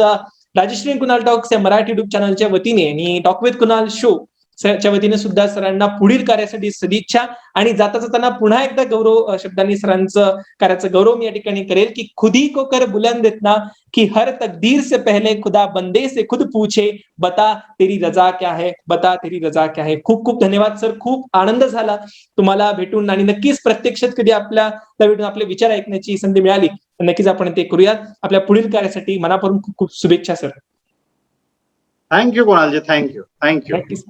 राजश्री कुणाल टॉक्स या मराठी युट्यूब चॅनलच्या वतीने आणि टॉक विथ कुणाल शो च्या वतीने सुद्धा सरांना पुढील कार्यासाठी सदिच्छा. आणि जाता जाताना पुन्हा एकदा गौरव शब्दांनी सरांचं कार्याचं गौरव मी या ठिकाणी करेल की खुदी को कर बुलंद इतना कि हर तकदीर से पहले खुदा बंदे से खुद पूछे, बता तेरी रजा क्या है, बता तेरी रजा क्या है. खूप खूप धन्यवाद सर, खूप आनंद झाला तुम्हाला भेटून. आणि नक्कीच प्रत्यक्षात कधी आपल्या भेटून आपले विचार ऐकण्याची संधी मिळाली तर नक्कीच आपण ते करूयात. आपल्या पुढील कार्यासाठी मनापासून खूप खूप शुभेच्छा सर. Thank you कुणालजी, thank you. नक्कीच.